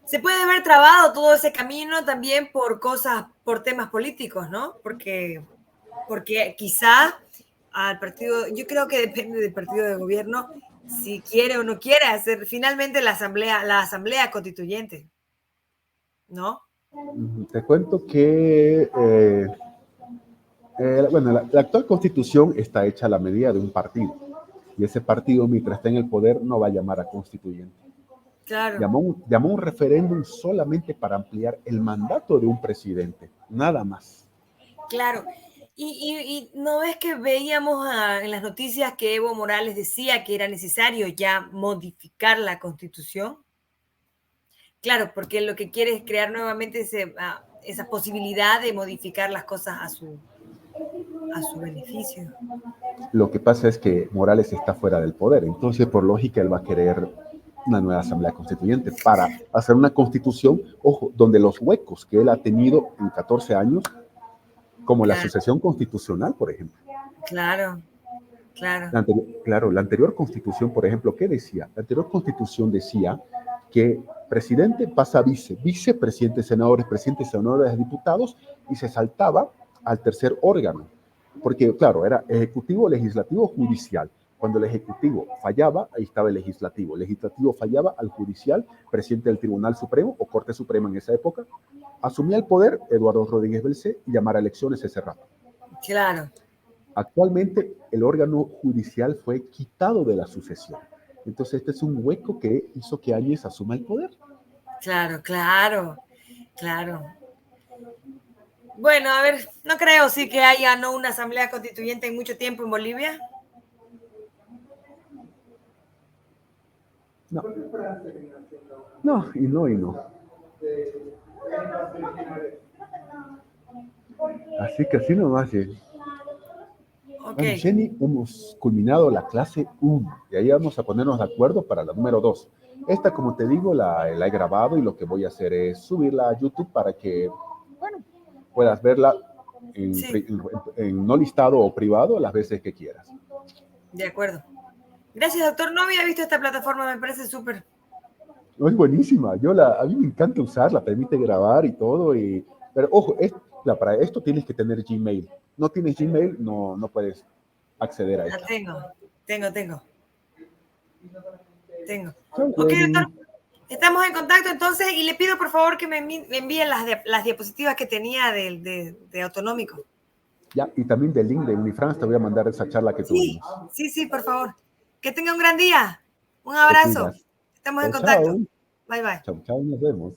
Se puede haber trabado todo ese camino también por temas políticos, ¿no? Porque quizá al partido, yo creo que depende del partido de gobierno, si quiere o no quiere hacer finalmente la asamblea constituyente, ¿no? Te cuento que bueno, la actual constitución está hecha a la medida de un partido, y ese partido, mientras esté en el poder, no va a llamar a constituyente. Claro. Llamó un referéndum solamente para ampliar el mandato de un presidente, nada más. Claro. Y no ves que veíamos en las noticias que Evo Morales decía que era necesario ya modificar la Constitución. Claro, porque lo que quiere es crear nuevamente esa posibilidad de modificar las cosas a su beneficio. Lo que pasa es que Morales está fuera del poder, entonces por lógica él va a querer una nueva asamblea constituyente para hacer una constitución, ojo, donde los huecos que él ha tenido en 14 años, como la sucesión constitucional, por ejemplo. Claro. La anterior constitución, por ejemplo, ¿qué decía? La anterior constitución decía que presidente pasa a vicepresidente, senadores, presidentes, senadores, diputados, y se saltaba al tercer órgano. Porque, claro, era ejecutivo, legislativo, judicial. Cuando el ejecutivo fallaba, ahí estaba el legislativo. El legislativo fallaba al judicial, presidente del Tribunal Supremo o Corte Suprema en esa época. Asumía el poder Eduardo Rodríguez Belcé y llamara a elecciones ese rato. Claro. Actualmente el órgano judicial fue quitado de la sucesión. Entonces este es un hueco que hizo que Áñez asuma el poder. Claro. Bueno, a ver, no creo sí que haya una asamblea constituyente en mucho tiempo en Bolivia. No. No, y no. Así que así nomás. Okay. Bueno, Jenny, hemos culminado la clase 1 y ahí vamos a ponernos de acuerdo para la número 2. Esta, como te digo, la he grabado y lo que voy a hacer es subirla a YouTube para que, bueno, puedas verla en no listado o privado las veces que quieras. De acuerdo. Gracias, doctor. No había visto esta plataforma, me parece súper. Es buenísima. A mí me encanta usarla, permite grabar y todo. Pero ojo, para esto tienes que tener Gmail. No tienes Gmail, no puedes acceder a esto. Tengo. Ok, doctor. Estamos en contacto entonces y le pido por favor que me envíen las diapositivas que tenía de autonómico. Ya, y también del link de Unifrance te voy a mandar esa charla que Sí, tuvimos. sí, por favor. Que tenga un gran día. Un Te abrazo. cuidas. Estamos en Chao, contacto. chao. Bye, bye. Chao, chao, nos vemos.